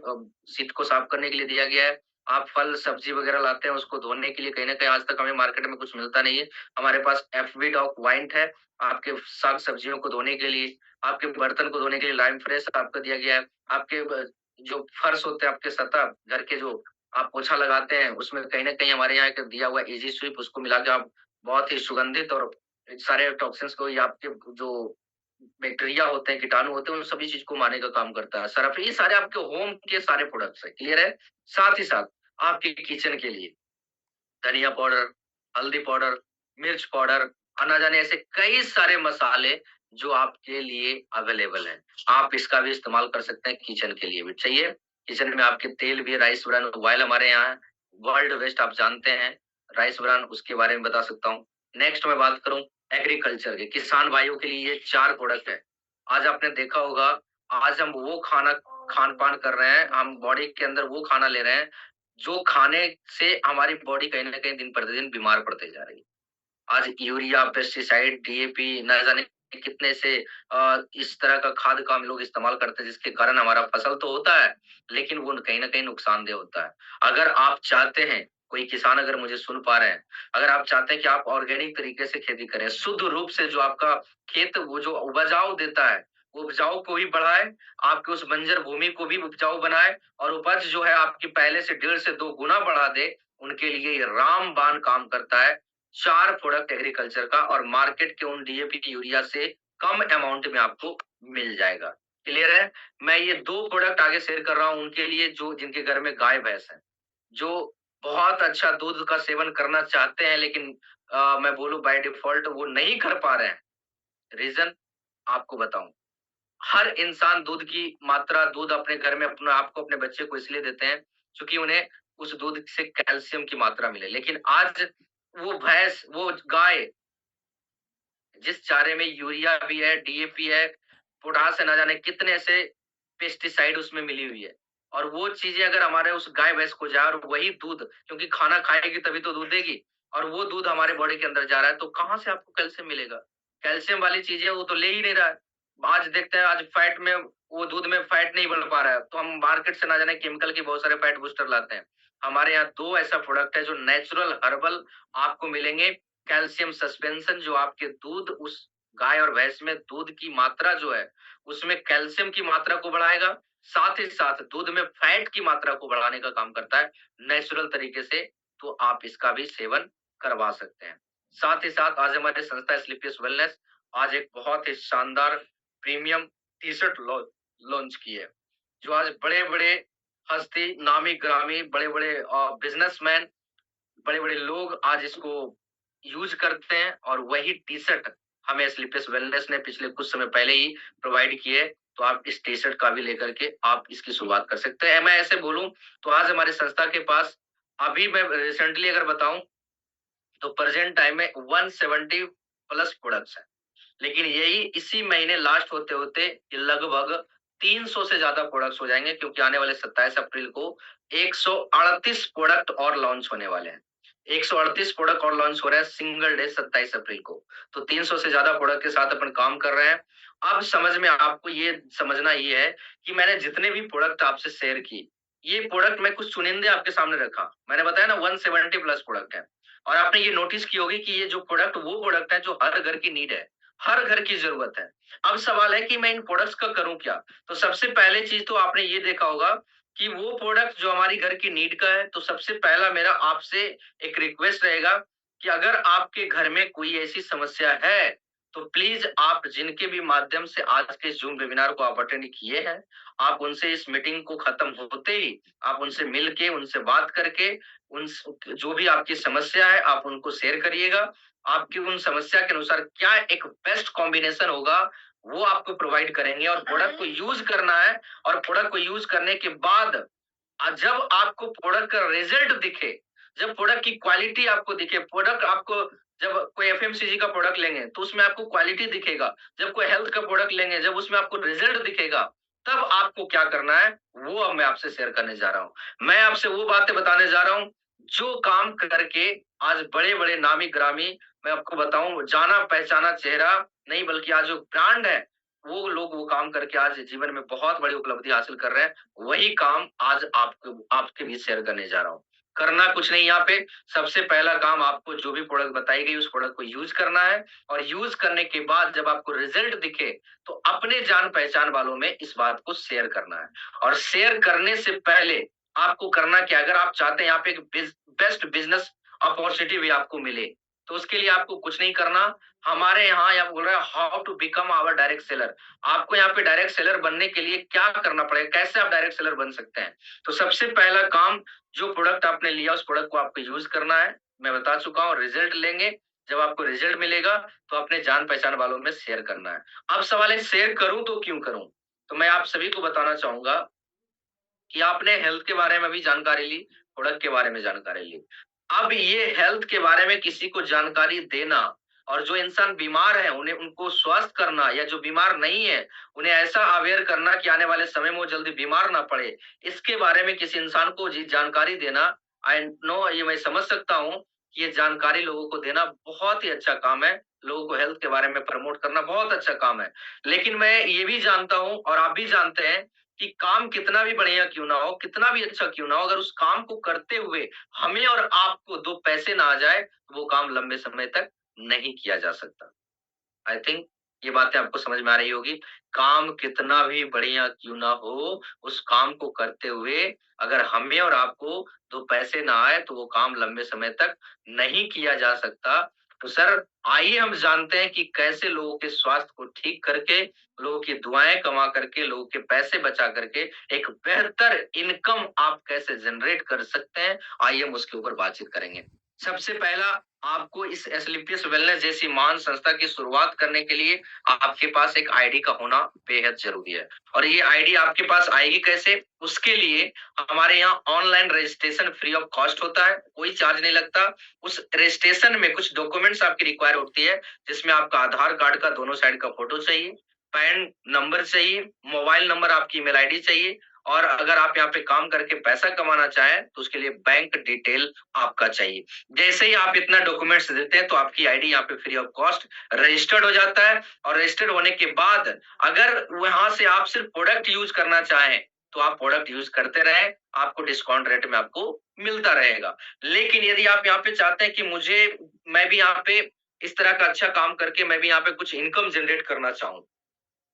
S1: सीट को साफ करने के लिए दिया गया है। आप फल, सब्ज़ी वगैरह लाते हैं, उसको धोने के लिए कहीं न कहीं आज तक हमें मार्केट में कुछ मिलता नहीं है। हमारे पास एफवीडॉक वाइंट है, आपके साग-सब्जियों को धोने के लिए, आपके बर्तन को धोने के लिए लाइम फ्रेश आपको दिया गया है। आपके जो फर्श होते हैं, आपके सतह, घर के जो आप पोछा लगाते हैं, उसमें कहीं न कहीं हमारे यहाँ एक दिया हुआ है ईज़ी स्वीप उसको मिला के आप बहुत ही सुगंधित और सारे टॉक्सिन्स को या आपके जो बैक्टीरिया होते हैं, कीटाणु होते हैं, उन सभी चीज़ को मारने का काम करता है। सर्फ ये सारे आपके होम के सारे प्रोडक्ट्स हैं, क्लियर है? साथ ही साथ आपके किचन के लिए धनिया पाउडर, हल्दी पाउडर, मिर्च पाउडर, ना जाने ऐसे कई सारे मसाले जो आपके लिए अवेलेबल हैं। आप इसका भी इस्तेमाल कर सकते हैं किचन के लिए भी। चाहिए? किचन में आपके तेल भी राइस ब्रान ऑयल हमारे यहाँ है। वर्ल्ड बेस्ट आप जानते हैं, राइस ब्रान उसके बारे में बता सकता हूँ। नेक्स्ट मैं बात करूँ एग्रीकल्चर के, किसान भाइयों के लिए ये 4 प्रोडक्ट है। आज आपने देखा होगा, आज हम वो खाना खान-पान कर रहे हैं, हम बॉडी के अंदर वो खाना ले रहे हैं जो खाने से हमारी बॉडी कहीं न कहीं दिन प्रतिदिन बीमार पड़ते जा रही है। आज यूरिया, पेस्टिसाइड, डीएपी ना जाने कितने से इस तरह का खाद का हम लोग इस्तेमाल करते हैं जिसके कारण हमारा फसल तो होता है, लेकिन वो कहीं न कहीं नुकसानदेह होता है। अगर आप चाहते हैं, कोई किसान अगर मुझे सुन पा रहे हैं, अगर आप चाहते हैं कि आप ऑर्गेनिक तरीके से खेती करें, शुद्ध रूप से जो आपका खेत वो जो उपजाऊ देता है, वो उपजाऊ को भी बढ़ाए, आपके उस बंजर भूमि को भी उपजाऊ बनाए और उपज जो है आपकी पहले से 1.5 से 2 गुना बढ़ा दे, उनके लिए ये रामबाण काम करता है। 4 प्रोडक्ट एग्रीकल्चर का और मार्केट के उन डीएपी यूरिया से कम अमाउंट में आपको मिल जाएगा। क्लियर है? मैं ये 2 प्रोडक्ट आगे शेयर कर रहा हूँ उनके लिए जो जिनके घर में गाय-भैंस है, जो बहुत अच्छा दूध का सेवन करना चाहते हैं लेकिन मैं बोलूँ बाय डिफ़ॉल्ट वो नहीं कर पा रहे हैं। रीज़न आपको बताऊँ। हर इंसान दूध अपने घर में अपने आपको अपने बच्चे को इसलिए देते हैं, क्योंकि उन्हें उस दूध से कैल्शियम की मात्रा मिले। लेकिन आज वो भैंस, वो गाय जिस चारे में यूरिया भी है, डीएपी है, पोटाश है, ना जाने कितने ऐसे पेस्टिसाइड उसमें मिली हुई है। और वो चीज़ें अगर हमारे उस गाय-भैंस को जाए और वही दूध क्योंकि खाना खाएगी तभी तो दूध देगी और वो दूध हमारे बॉडी के अंदर जा रहा है, तो कहाँ से आपको कैल्शियम मिलेगा? कैल्शियम वाली चीज़ें वो तो ले ही नहीं रहा है। आज देखते हैं आज फैट में वो दूध में फैट नहीं बन पा रहा है, तो हम मार्केट से ना जाने केमिकल के बहुत सारे फैट बूस्टर लाते हैं। हमारे यहाँ 2 ऐसा प्रोडक्ट है जो नेचुरल हर्बल आपको मिलेंगे कैल्शियम सस्पेंशन जो आपके दूध उस गाय और भैंस में दूध की मात्रा जो है, उसमें कैल्शियम की मात्रा को बढ़ाएगा, साथ ही साथ दूध में फैट की मात्रा को बढ़ाने का काम करता है, नेचुरल तरीके से, तो आप इसका भी सेवन करवा सकते हैं। साथ ही साथ आज हमारी संस्था स्लीपियस वेलनेस आज एक बहुत ही शानदार प्रीमियम टी-शर्ट लॉन्च की है, जो आज बड़े-बड़े हस्ती, नामी-गिरामी, बड़े-बड़े बिज़नेसमैन बड़े-बड़े लोग आज इसको यूज़ करते हैं और वही टी-शर्ट हमें स्लीपियस वेलनेस ने पिछले कुछ समय पहले ही प्रोवाइड की है, तो आप इस टी-शर्ट का भी लेकर के आप इसकी शुरुआत कर सकते हैं। मैं ऐसे बोलूँ तो आज हमारी संस्था के पास अभी मैं रिसेंटली अगर बताऊँ तो प्रेज़ेंट टाइम में 170 प्लस प्रोडक्ट्स हैं। लेकिन यही इसी महीने लास्ट होते-होते ये लगभग 300 से ज़्यादा प्रोडक्ट्स हो जाएँगे क्योंकि आने वाले 27 अप्रैल को 138 प्रोडक्ट और लॉन्च होने वाले हैं। 138 प्रोडक्ट और लॉन्च हो रहे हैं सिंगल डे 27 अप्रैल को। तो 300 से ज़्यादा प्रोडक्ट के साथ अपन काम कर रहे हैं। अब समझ में आपको ये समझना ये है कि मैंने जितने भी प्रोडक्ट आपसे शेयर की, ये प्रोडक्ट मैं कुछ चुनिंदे आपके सामने रखा। मैंने बताया ना 170 प्लस प्रोडक्ट है और आपने ये नोटिस की होगी कि ये जो प्रोडक्ट वो प्रोडक्ट है जो हर घर की नीड है। हर घर की ज़रूरत है। अब सवाल है कि मैं इन प्रोडक्ट्स का करूँ क्या? तो सबसे पहले चीज़ तो आपने ये देखा होगा कि वो प्रोडक्ट जो हमारी घर की नीड का है, तो सबसे पहला मेरा आपसे एक रिक्वेस्ट रहेगा कि अगर आपके घर में कोई ऐसी समस्या है, तो प्लीज आप जिनके भी माध्यम से आज के जूम वेबिनार को आप अटेंड किए हैं, आप उनसे इस मीटिंग को खत्म होते ही आप उनसे मिल के, उनसे बात करके, उन जो भी आपकी समस्या है आप उनको शेयर करिएगा। आपकी उन समस्या के अनुसार क्या एक बेस्ट कॉम्बिनेशन होगा वो आपको प्रोवाइड करेंगे, और प्रोडक्ट को यूज करना है। और प्रोडक्ट को यूज करने के बाद जब आपको प्रोडक्ट का रिजल्ट दिखे, जब प्रोडक्ट की क्वालिटी आपको दिखे, प्रोडक्ट आपको, जब कोई एफएमसीजी का प्रोडक्ट लेंगे तो उसमें आपको क्वालिटी दिखेगा, जब कोई हेल्थ का प्रोडक्ट लेंगे जब उसमें आपको रिजल्ट दिखेगा, तब आपको क्या करना है वो अब मैं आपसे शेयर करने जा रहा हूं। मैं आपसे वो बातें बताने जा रहा हूं जो काम करके आज बड़े बड़े नामी ग्रामी, मैं आपको बताऊं, जाना पहचाना चेहरा नहीं बल्कि आज जो ब्रांड है, वो लोग वो काम करके आज जीवन में बहुत बड़ी उपलब्धि हासिल कर रहे हैं। वही काम आज आपको आपके बीच शेयर करने जा रहा हूँ। करना कुछ नहीं यहाँ पे, सबसे पहला काम आपको जो भी प्रोडक्ट बताई गई उस प्रोडक्ट को यूज करना है, और यूज करने के बाद जब आपको रिजल्ट दिखे तो अपने जान पहचान वालों में इस बात को शेयर करना है। और शेयर करने से पहले आपको करना क्या, अगर आप चाहते हैं यहाँ पे एक बेस्ट बिजनेस अपॉर्चुनिटी भी आपको मिले, तो उसके लिए आपको कुछ नहीं करना। हमारे यहाँ या बोल रहा है how to become our direct seller. आपको यहाँ पे डायरेक्ट सेलर बनने के लिए क्या करना पड़ेगा, कैसे आप डायरेक्ट सेलर बन सकते हैं। तो सबसे पहला काम, जो प्रोडक्ट आपने लिया उस प्रोडक्ट को आपको यूज करना है। मैं बता चुका हूँ, रिजल्ट लेंगे, जब आपको रिजल्ट मिलेगा तो अपने जान पहचान वालों में शेयर करना है। अब सवाल है शेयर करूं तो क्यों करूं। तो मैं आप सभी को बताना चाहूंगा कि आपने हेल्थ के बारे में भी जानकारी ली, प्रोडक्ट के बारे में जानकारी ली। अब ये हेल्थ के बारे में किसी को जानकारी देना, और जो इंसान बीमार है उन्हें उनको स्वस्थ करना, या जो बीमार नहीं है उन्हें ऐसा अवेयर करना कि आने वाले समय में वो जल्दी बीमार ना पड़े, इसके बारे में किसी इंसान को जी जानकारी देना, आई नो, ये मैं समझ सकता हूँ कि ये जानकारी लोगों को देना बहुत ही अच्छा काम है। लोगों को हेल्थ के बारे में प्रमोट करना बहुत अच्छा काम है। लेकिन मैं ये भी जानता हूँ और आप भी जानते हैं कि काम कितना भी बढ़िया क्यों ना हो, कितना भी अच्छा क्यों ना हो, अगर उस काम को करते हुए हमें और आपको दो पैसे ना आ जाए तो वो काम लंबे समय तक नहीं किया जा सकता। आई थिंक ये बातें आपको समझ में आ रही होगी। काम कितना भी बढ़िया क्यों ना हो, उस काम को करते हुए अगर हमें और आपको दो पैसे ना आए तो वो काम लंबे समय तक नहीं किया जा सकता। तो सर, आइए हम जानते हैं कि कैसे लोगों के स्वास्थ्य को ठीक करके, लोगों की दुआएं कमा करके, लोगों के पैसे बचा करके एक बेहतर इनकम आप कैसे जनरेट कर सकते हैं। आइए हम उसके ऊपर बातचीत करेंगे। सबसे पहला, आपको इस एसलीपियस वेलनेस जैसी महान संस्था की शुरुआत करने के लिए आपके पास एक आईडी का होना बेहद जरूरी है। और ये आईडी आपके पास आएगी कैसे, उसके लिए हमारे यहाँ online registration free of cost होता है, कोई चार्ज नहीं लगता। उस रजिस्ट्रेशन में कुछ डॉक्यूमेंट्स आपकी रिक्वायर होती है, जिसमें आपका आधार कार्ड का दोनों साइड का फोटो चाहिए, पैन नंबर चाहिए, मोबाइल नंबर, आपकी ईमेल आईडी चाहिए, और अगर आप यहाँ पे काम करके पैसा कमाना चाहें तो उसके लिए बैंक डिटेल आपका चाहिए। जैसे ही आप इतना डॉक्यूमेंट्स देते हैं तो आपकी आईडी यहाँ पे फ्री ऑफ कॉस्ट रजिस्टर्ड हो जाता है। और रजिस्टर्ड होने के बाद अगर वहां से आप सिर्फ प्रोडक्ट यूज करना चाहें तो आप प्रोडक्ट यूज करते रहे, आपको डिस्काउंट रेट में आपको मिलता रहेगा। लेकिन यदि आप यहाँ पे चाहते हैं कि मैं भी यहाँ पे इस तरह का अच्छा काम करके मैं भी यहाँ पे कुछ इनकम जनरेट करना चाहूँ,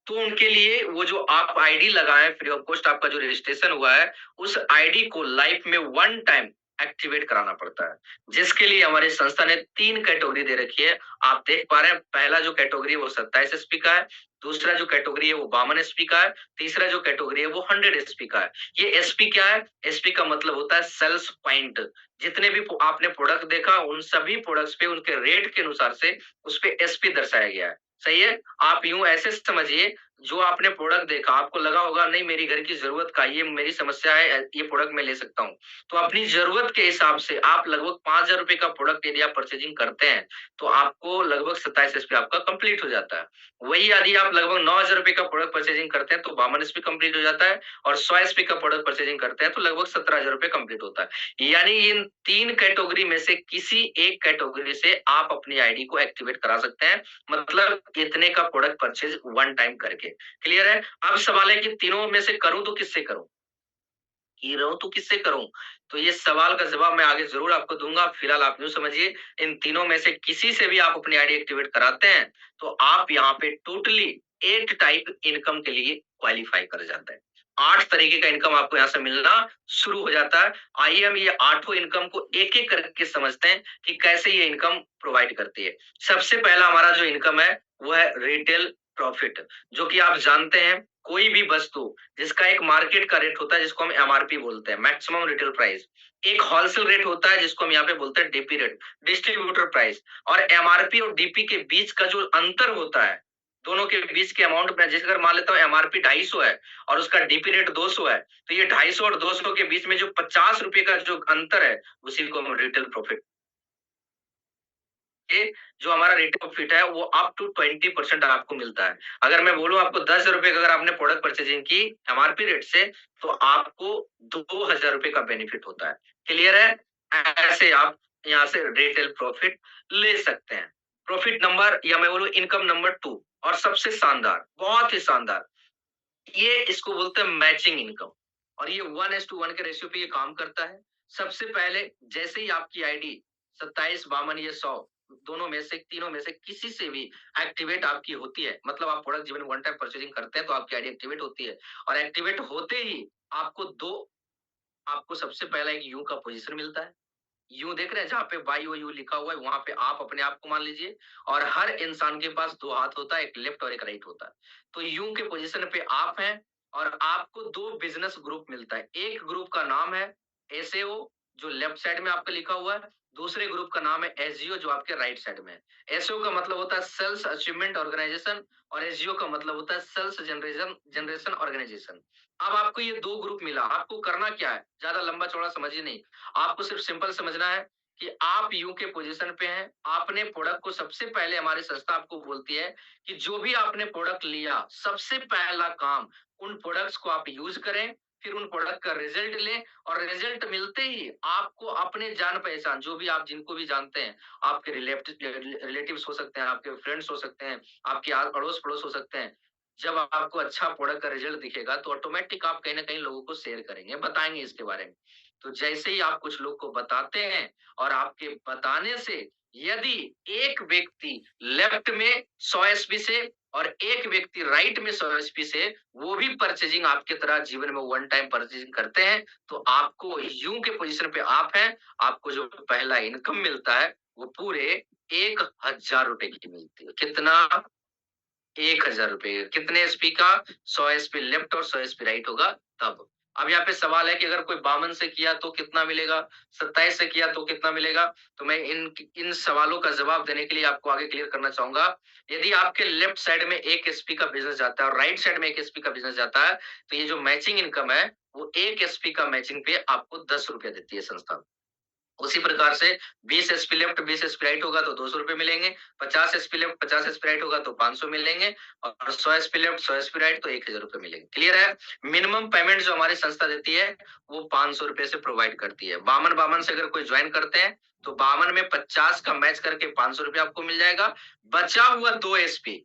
S1: तो उनके लिए वो जो आप आईडी लगाएं, फ्री ऑफ कॉस्ट आपका जो रजिस्ट्रेशन हुआ है, उस आईडी को लाइफ में वन टाइम एक्टिवेट कराना पड़ता है, जिसके लिए हमारी संस्था ने 3 कैटेगरी दे रखी है। आप देख पा रहे हैं, पहला जो कैटेगरी है वो 27 एसपी का है, दूसरा जो कैटेगरी है वो 52 एसपी का है, तीसरा जो कैटेगरी है वो 100 एसपी का है। ये एसपी क्या है? एसपी का मतलब होता है सेल्स पॉइंट। जितने भी आपने प्रोडक्ट देखा उन सभी प्रोडक्ट्स पे उनके रेट के अनुसार से उस पे एसपी दर्शाया गया है। सही है? आप यूं ऐसे समझिए, जो आपने प्रोडक्ट देखा आपको लगा होगा नहीं मेरी घर की जरूरत का ये मेरी समस्या है, ये प्रोडक्ट मैं ले सकता हूँ। तो अपनी जरूरत के हिसाब से आप लगभग 5,000 रुपए का प्रोडक्ट यदि आप परचेजिंग करते हैं तो आपको लगभग 27 एसपी आपका कंप्लीट हो जाता है। वही यदि आप लगभग 9,000 रुपए का प्रोडक्ट परचेजिंग करते हैं तो 52 एसपी कंप्लीट हो जाता है, और 100 एसपी का प्रोडक्ट परचेजिंग करते हैं तो लगभग 17,000 रुपए कंप्लीट होता है। यानी इन 3 कैटेगरी में से किसी एक कैटेगरी से आप अपनी आईडी को एक्टिवेट करा सकते हैं, मतलब इतने का प्रोडक्ट परचेज वन टाइम करके। क्लियर है? अब सवाल है कि तीनों में से करूं तो किससे करूं, हीरो तो किससे करूं? तो ये सवाल का जवाब मैं आगे जरूर आपको दूंगा। फिलहाल आप यूं समझिए, इन तीनों में से किसी से भी आप अपनी आईडी एक्टिवेट कराते हैं तो आप यहाँ पे टोटली 8 टाइप इनकम के लिए क्वालिफाई कर जाते हैं। 8 तरीके का इनकम आपको यहाँ से मिलना शुरू हो जाता है। आइए हम ये 8 इनकम को एक-एक करके समझते हैं कि कैसे ये इनकम प्रोवाइड करती है। सबसे पहला हमारा जो इनकम है वो है रिटेल प्रॉफिट, जो कि आप जानते हैं कोई भी वस्तु जिसका एक मार्केट का रेट होता है जिसको हम एमआरपी बोलते हैं, मैक्सिमम रिटेल प्राइस। एक होलसेल रेट होता है जिसको हम यहाँ पे बोलते हैं डीपी रेट, डिस्ट्रीब्यूटर प्राइस। और एमआरपी और डीपी के बीच का जो अंतर होता है, दोनों के बीच के अमाउंट में, जैसे अगर मान लेता हूँ एमआरपी 250 है और उसका डीपी रेट 200 है, तो ये 250 और 200 के बीच में जो 50 रुपए का जो अंतर है, उसी को हम रिटेल प्रॉफिट, ये जो हमारा रेट ऑफ फिट है वो अप टू 20% आपको मिलता है। अगर मैं बोलूँ आपको 10 रुपए का अगर आपने प्रोडक्ट परचेजिंग की एमआरपी रेट से, तो आपको 2000 रुपए का बेनिफिट होता है। क्लियर है? ऐसे आप यहाँ से रिटेल प्रॉफिट ले सकते हैं। प्रॉफिट नंबर या मैं बोलूँ इनकम नंबर 2 और सबसे शानदार, बहुत ही शानदार, ये इसको बोलते हैं मैचिंग इनकम। और ये 1:1 के रेशियो पे ये काम करता है। सबसे पहले जैसे ही आपकी आईडी 27, 52 या 100 दोनों में से, तीनों में से किसी से भी एक्टिवेट आपकी होती है, मतलब आप प्रोडक्ट जीवन वन टाइम परचेजिंग करते हैं तो आपकी आईडी एक्टिवेट होती है। और एक्टिवेट होते ही आपको दो आपको सबसे पहला एक यू का पोजीशन मिलता है। यू देख रहे हैं जहाँ पे वाई यू लिखा हुआ है, वहां पे आप अपने आप को मान लीजिए। और हर इंसान के पास दो हाथ होता है, एक लेफ्ट और एक राइट होता है। तो यू के पोजीशन पे आप हैं और आपको दो बिजनेस ग्रुप मिलता है। एक ग्रुप का नाम है एसएओ, जो लेफ्ट साइड में आपका लिखा हुआ है। दूसरे ग्रुप का नाम है एसजीओ, जो आपके राइट साइड में है। एसओ का मतलब होता है सेल्स अचीवमेंट ऑर्गेनाइजेशन और एसजीओ का मतलब होता है सेल्स जनरेशन जनरेशन ऑर्गेनाइजेशन। अब आपको ये दो ग्रुप मिला, आपको करना क्या है, ज्यादा लंबा चौड़ा समझिए नहीं। आपको सिर्फ सिंपल समझना है कि आप यू के पोजीशन पे हैं। आपने प्रोडक्ट को, सबसे पहले हमारी संस्था आपको बोलती है कि जो भी आपने प्रोडक्ट लिया, सबसे पहला काम उन प्रोडक्ट्स को आप यूज करें, फिर उन प्रोडक्ट का रिजल्ट लें। और रिजल्ट मिलते ही आपको अपने जान पहचान, जो भी आप जिनको भी जानते हैं, आपके रिलेटिव्स हो सकते हैं, आपके फ्रेंड्स हो सकते हैं, आपके अड़ोस पड़ोस हो सकते हैं, जब आपको अच्छा प्रोडक्ट का रिजल्ट दिखेगा तो ऑटोमेटिक आप कहीं ना कहीं लोगों को शेयर करेंगे, बताएंगे इसके बारे में। तो जैसे ही आप कुछ लोग को बताते हैं और आपके बताने से यदि एक व्यक्ति लेफ्ट में 100 एसपी से और एक व्यक्ति राइट में 100 एसपी से वो भी परचेजिंग आपके तरह जीवन में वन टाइम परचेजिंग करते हैं, तो आपको यू के पोजीशन पे आप हैं, आपको जो पहला इनकम मिलता है वो पूरे 1000 रुपए की मिलती है। कितना? 1000 रुपए। कितने एसपी का? 100 एसपी लेफ्ट और 100 एसपी राइट होगा तब। अब यहाँ पे सवाल है कि अगर कोई 52 से किया तो कितना मिलेगा, 27 से किया तो कितना मिलेगा। तो मैं इन इन सवालों का जवाब देने के लिए आपको आगे क्लियर करना चाहूंगा। यदि आपके लेफ्ट साइड में 1 एसपी का बिजनेस जाता है और राइट साइड में 1 एसपी का बिजनेस जाता है, तो ये जो मैचिंग इनकम है वो 1 एसपी का मैचिंग पे आपको 10 रुपया देती है संस्था। उसी प्रकार से 20 एसपी लेफ्ट 20 एसपी राइट होगा तो 200 रुपए मिलेंगे। 50 एसपी लेफ्ट 50 एसपी राइट होगा तो 500 मिलेंगे। और 100 एसपी लेफ्ट 100 एसपी राइट तो 1000 रुपए मिलेंगे। क्लियर है? मिनिमम पेमेंट जो हमारी संस्था देती है वो 500 रुपए से प्रोवाइड करती है। 52 से अगर कोई ज्वाइन करते हैं तो 52 में 50 का मैच करके 500 रुपए आपको मिल जाएगा। बचा हुआ 2 एसपी,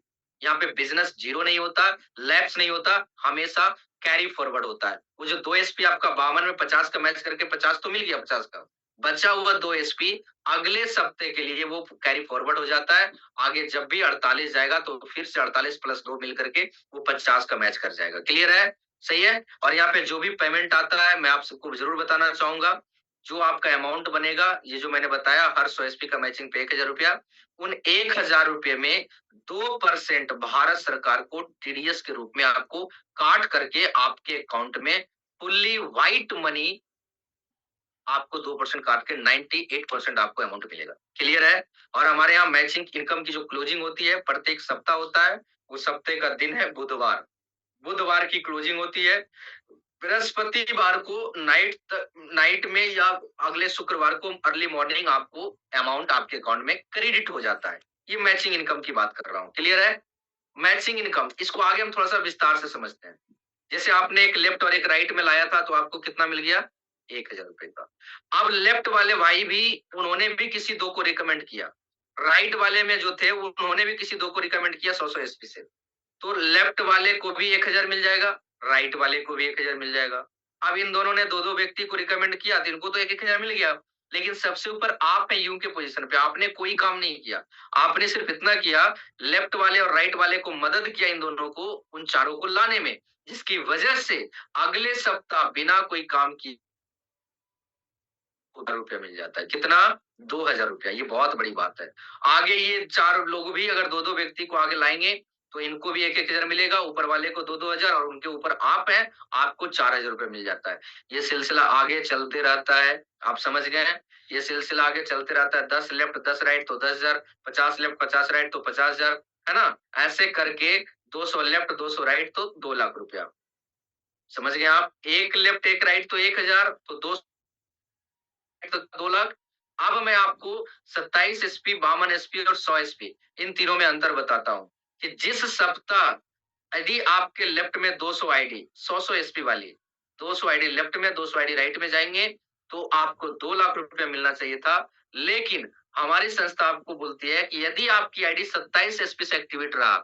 S1: यहाँ पे बिजनेस जीरो नहीं होता, लैप्स नहीं होता, हमेशा कैरी फॉरवर्ड होता है। वो जो 2 एसपी आपका 52 में 50 का मैच करके 50 तो मिल गया 50 का। बचा हुआ 2 एसपी अगले सप्ते के लिए वो कैरी फॉरवर्ड हो जाता है। आगे जब भी 48 जाएगा तो फिर से 48 प्लस 2 मिल करके वो 50 का मैच कर जाएगा। क्लियर है? सही है? और यहाँ पे जो भी पेमेंट आता है मैं आप सबको जरूर बताना चाहूंगा, जो आपका अमाउंट बनेगा, ये जो मैंने बताया हर 100 एसपी का मैचिंग पे 1000 रुपया, उन 1000 रुपये में 2% भारत सरकार को टीडीएस के रूप में आपको काट करके आपके अकाउंट में फुल्ली व्हाइट मनी आपको 2% काट के 98% आपको अमाउंट मिलेगा। क्लियर है? और हमारे यहाँ मैचिंग इनकम की जो क्लोजिंग होती है प्रत्येक सप्ताह होता है। उस सप्ते का दिन है बुधवार। बुधवार की क्लोजिंग होती है। बृहस्पतिवार को नाइट में या अगले शुक्रवार को अर्ली मॉर्निंग आपको अमाउंट आपके अकाउंट में क्रेडिट हो जाता है। ये मैचिंग इनकम की बात कर रहा हूँ। क्लियर है? मैचिंग इनकम, इसको आगे हम थोड़ा सा विस्तार से समझते हैं। जैसे आपने एक लेफ्ट और एक राइट में लाया था तो आपको कितना मिल गया? 1000 रुपए का। अब लेफ्ट वाले भाई भी, उन्होंने भी किसी दो को रिकमेंड किया। राइट वाले में जो थे उन्होंने भी किसी दो को रिकमेंड किया 100 एसपी से। तो लेफ्ट वाले को भी 1000 मिल जाएगा, राइट वाले को भी 1000 मिल जाएगा। अब इन दोनों ने दो दो व्यक्ति को रिकमेंड किया तो इनको तो 1000 मिल गया। लेकिन सबसे ऊपर आप हैं यू के पोजीशन पे, आपने कोई काम नहीं किया। आपने सिर्फ इतना किया, लेफ्ट वाले और राइट वाले को मदद किया इन दोनों को उन चारों को लाने में। जिसकी वजह से अगले सप्ताह बिना कोई काम किए ₹2,000 मिल जाता है। कितना? ₹2,000। ये बहुत बड़ी बात है। आगे ये 4 लोग भी अगर 2-2 व्यक्ति को आगे लाएँगे, तो इनको भी 1-1 हज़ार मिलेगा, ऊपर वाले को 2-2 हज़ार और उनके ऊपर आप हैं, आपको ₹4,000 मिल जाता है। ये सिलसिला आगे चलते रहता है, आप समझ गए हैं? ये सिलसिला आगे चलते रहता है, 10 लेफ्ट 10 राइट तो 10,000, 50 लेफ्ट 50 राइट तो 50,000, है ना? ऐसे करके 200 लेफ्ट 200 राइट तो ₹2,00,000। समझ गए आप? 1 लेफ्ट 1 राइट तो 1,000 तो 2 तो 2,00,000। अब मैं आपको 27 एसपी, 52 एसपी और 100 एसपी इन तीनों में अंतर बताता हूँ कि जिस सप्ताह यदि आपके लेफ्ट में 200 आईडी, 100-100 एसपी वाली, 200 आईडी लेफ्ट में, 200 आईडी राइट में जाएँगे, तो आपको ₹2,00,000 मिलना चाहिए था। लेकिन हमारी संस्था आपको बोलती है कि यदि आपकी आईडी 27 एसपी से एक्टिवेट रहा,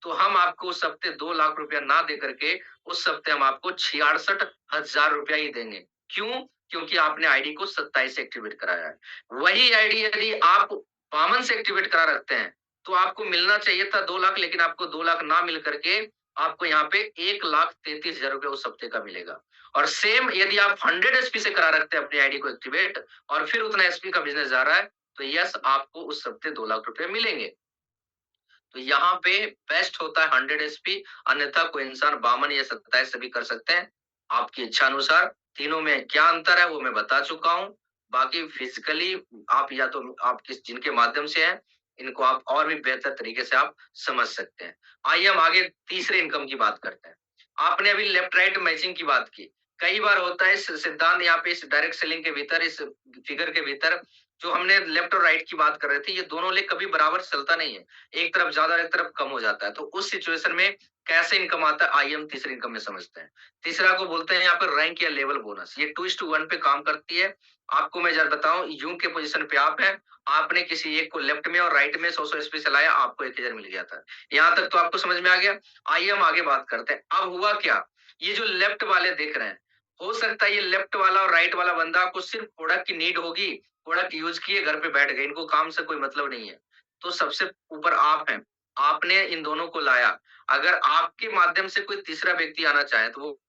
S1: तो हम आपको उस हफ्ते ₹2,00,000 ना दे करके, उस हफ्ते हम आपको ₹66,000 ही देंगे। क्यों? क्योंकि आपने आईडी को 27 से एक्टिवेट कराया है। वही आईडी यदि आप 52 से एक्टिवेट करा रखते हैं, तो आपको मिलना चाहिए था 2,00,000, लेकिन आपको 2,00,000 ना मिल करके आपको यहाँ पे ₹1,33,000 उस हफ्ते का मिलेगा। और सेम यदि आप 100 एसपी से करा रखते हैं अपनी आईडी को एक्टिवेट और फिर उतना एसपी का बिज़नेस जा रहा है, तो यस आपको उस हफ्ते ₹2,00,000 मिलेंगे। तो यहाँ पे बेस्ट होता है 100 एसपी, अन्यथा कोई इंसान 52 या 27 से भी कर सकते हैं। आपकी इच्छा अनुसार तीनों में क्या अंतर है वो मैं बता चुका हूँ। बाकी फिज़िकली आप या तो आप किस जिनके माध्यम से हैं, इनको आप और भी बेहतर तरीके से आप समझ सकते हैं। आइए हम आगे तीसरे इनकम की बात करते हैं। आपने अभी लेफ्ट राइट मैचिंग की बात की। कई बार होता है इस सिद्धांत यहाँ पे इस डायरेक्ट सेलिंग के भीतर, इस फिगर के भीतर जो हमने लेफ्ट और राइट की बात कर रहे थे, ये दोनों लेग कभी बराबर चलता नहीं है। एक तरफ ज्यादा एक तरफ कम हो जाता है। तो उस सिचुएशन में कैसे इनकम आता है, आइए हम तीसरी इनकम में समझते हैं। तीसरा को बोलते हैं यहाँ पर रैंक या लेवल बोनस। ये 2:1 पे काम करती है। आपको मैं जरा बताऊं, यूं के पोजीशन पे आप हैं, आपने किसी एक को लेफ्ट में और राइट में 100-100 एसपी चलाया, आपको 1,000 मिल गया था। यहाँ तक तो आपको समझ में आ गया। आइए हम आगे बात करते हैं। अब हुआ क्या, ये जो लेफ्ट वाले देख रहे हैं, हो सकता है ये लेफ्ट वाला और राइट वाला बंदा को सिर्फ प्रोडक्ट की नीड होगी, प्रोडक्ट यूज किए घर पे बैठ गए, इनको काम से कोई मतलब नहीं है। तो सबसे ऊपर आप हैं, आपने इन दोनों को लाया। अगर आपके माध्यम से कोई तीसरा व्यक्ति आना चाहे तो वो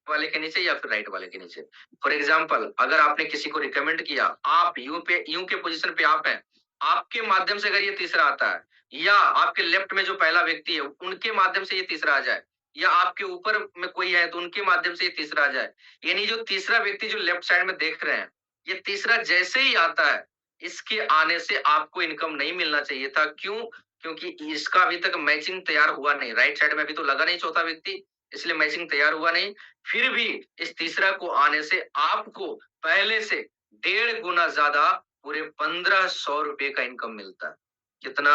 S1: वाले के नीचे या फिर राइट वाले के नीचे। फॉर एग्जाम्पल अगर आपने किसी को रिकमेंड किया, आप यू के पोजीशन पे आप हैं, आपके माध्यम से अगर ये तीसरा आता है या आपके लेफ्ट में जो पहला व्यक्ति है उनके माध्यम से ये तीसरा आ जाए या आपके ऊपर में कोई है तो उनके माध्यम से ये तीसरा आ जाए, यानी जो तीसरा व्यक्ति जो लेफ्ट साइड में देख रहे हैं, ये तीसरा जैसे ही आता है, इसके आने से आपको इनकम नहीं मिलना चाहिए था। क्यों? क्योंकि इसका अभी तक मैचिंग तैयार हुआ नहीं। राइट साइड में अभी तो लगा नहीं चौथा व्यक्ति, इसलिए मैचिंग तैयार हुआ नहीं। फिर भी इस तीसरा को आने से आपको पहले से 1.5 गुना ज्यादा पूरे ₹1,500 का इनकम मिलता है। कितना?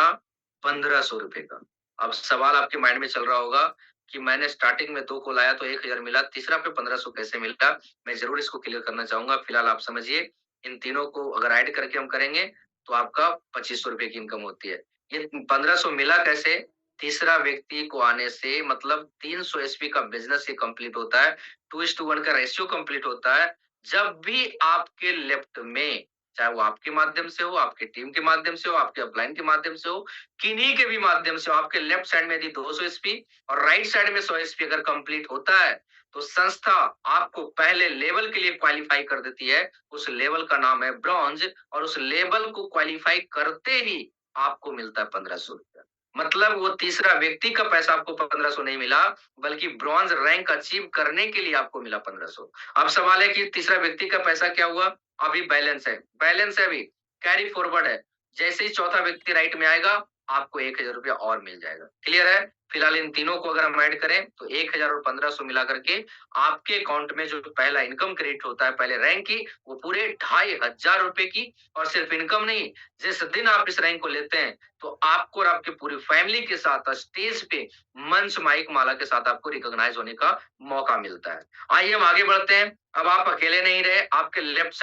S1: ₹1,500 का। अब सवाल आपके माइंड में चल रहा होगा कि मैंने स्टार्टिंग में 2 को लाया तो 1,000 मिला, तीसरा पे 1,500 कैसे मिला? मैं ज़रूर इसको क्लियर करना चाहूँगा। फिलहाल आप समझिए, इन तीनों को अगर ऐड करके हम करेंगे तो आपका ₹2,500 की इनकम होती है। ये 1,500 मिला कैसे? तीसरा व्यक्ति को आने से मतलब 300 एसपी का बिज़नेस ये कंप्लीट होता है, 2:1 का रेशियो कंप्लीट होता है। जब भी आपके लेफ्ट में, चाहे वो आपके माध्यम से हो, आपकी टीम के माध्यम से हो, आपके अपलाइन के माध्यम से हो, किन्हीं के भी माध्यम से हो, आपके लेफ्ट साइड में यदि 200 एसपी और राइट साइड में 100 एसपी अगर कंप्लीट होता है, तो संस्था आपको पहले लेवल के लिए क्वालीफाई कर देती है। उस लेवल का नाम है ब्रॉन्ज और उस लेवल को क्वालीफाई करते ही आपको मिलता है ₹1,500। मतलब वो तीसरा व्यक्ति का पैसा आपको 1,500 नहीं मिला, बल्कि ब्रॉन्ज रैंक अचीव करने के लिए आपको मिला 1,500। अब सवाल है कि तीसरा व्यक्ति का पैसा क्या हुआ? अभी बैलेंस है अभी, कैरी फॉरवर्ड है। जैसे ही चौथा व्यक्ति राइट में आएगा, आपको ₹1,000 और मिल जाएगा। क्लियर है? फिलहाल इन तीनों को अगर हम ऐड करें तो 1,000 और 1,500 मिला करके आपके अकाउंट में जो पहला इनकम क्रेडिट होता है पहले रैंक की, वो पूरे ₹2,500 की। और सिर्फ इनकम नहीं, जिस दिन आप इस रैंक को लेते हैं, तो आपको और आपकी पूरी फैमिली के साथ स्टेज पे मंच माइक माला के साथ आपको रिकॉग्नाइज होने का मौका मिलता है। आइए हम आगे बढ़ते हैं। अब आप अकेले नहीं रहे, आपके लेफ्ट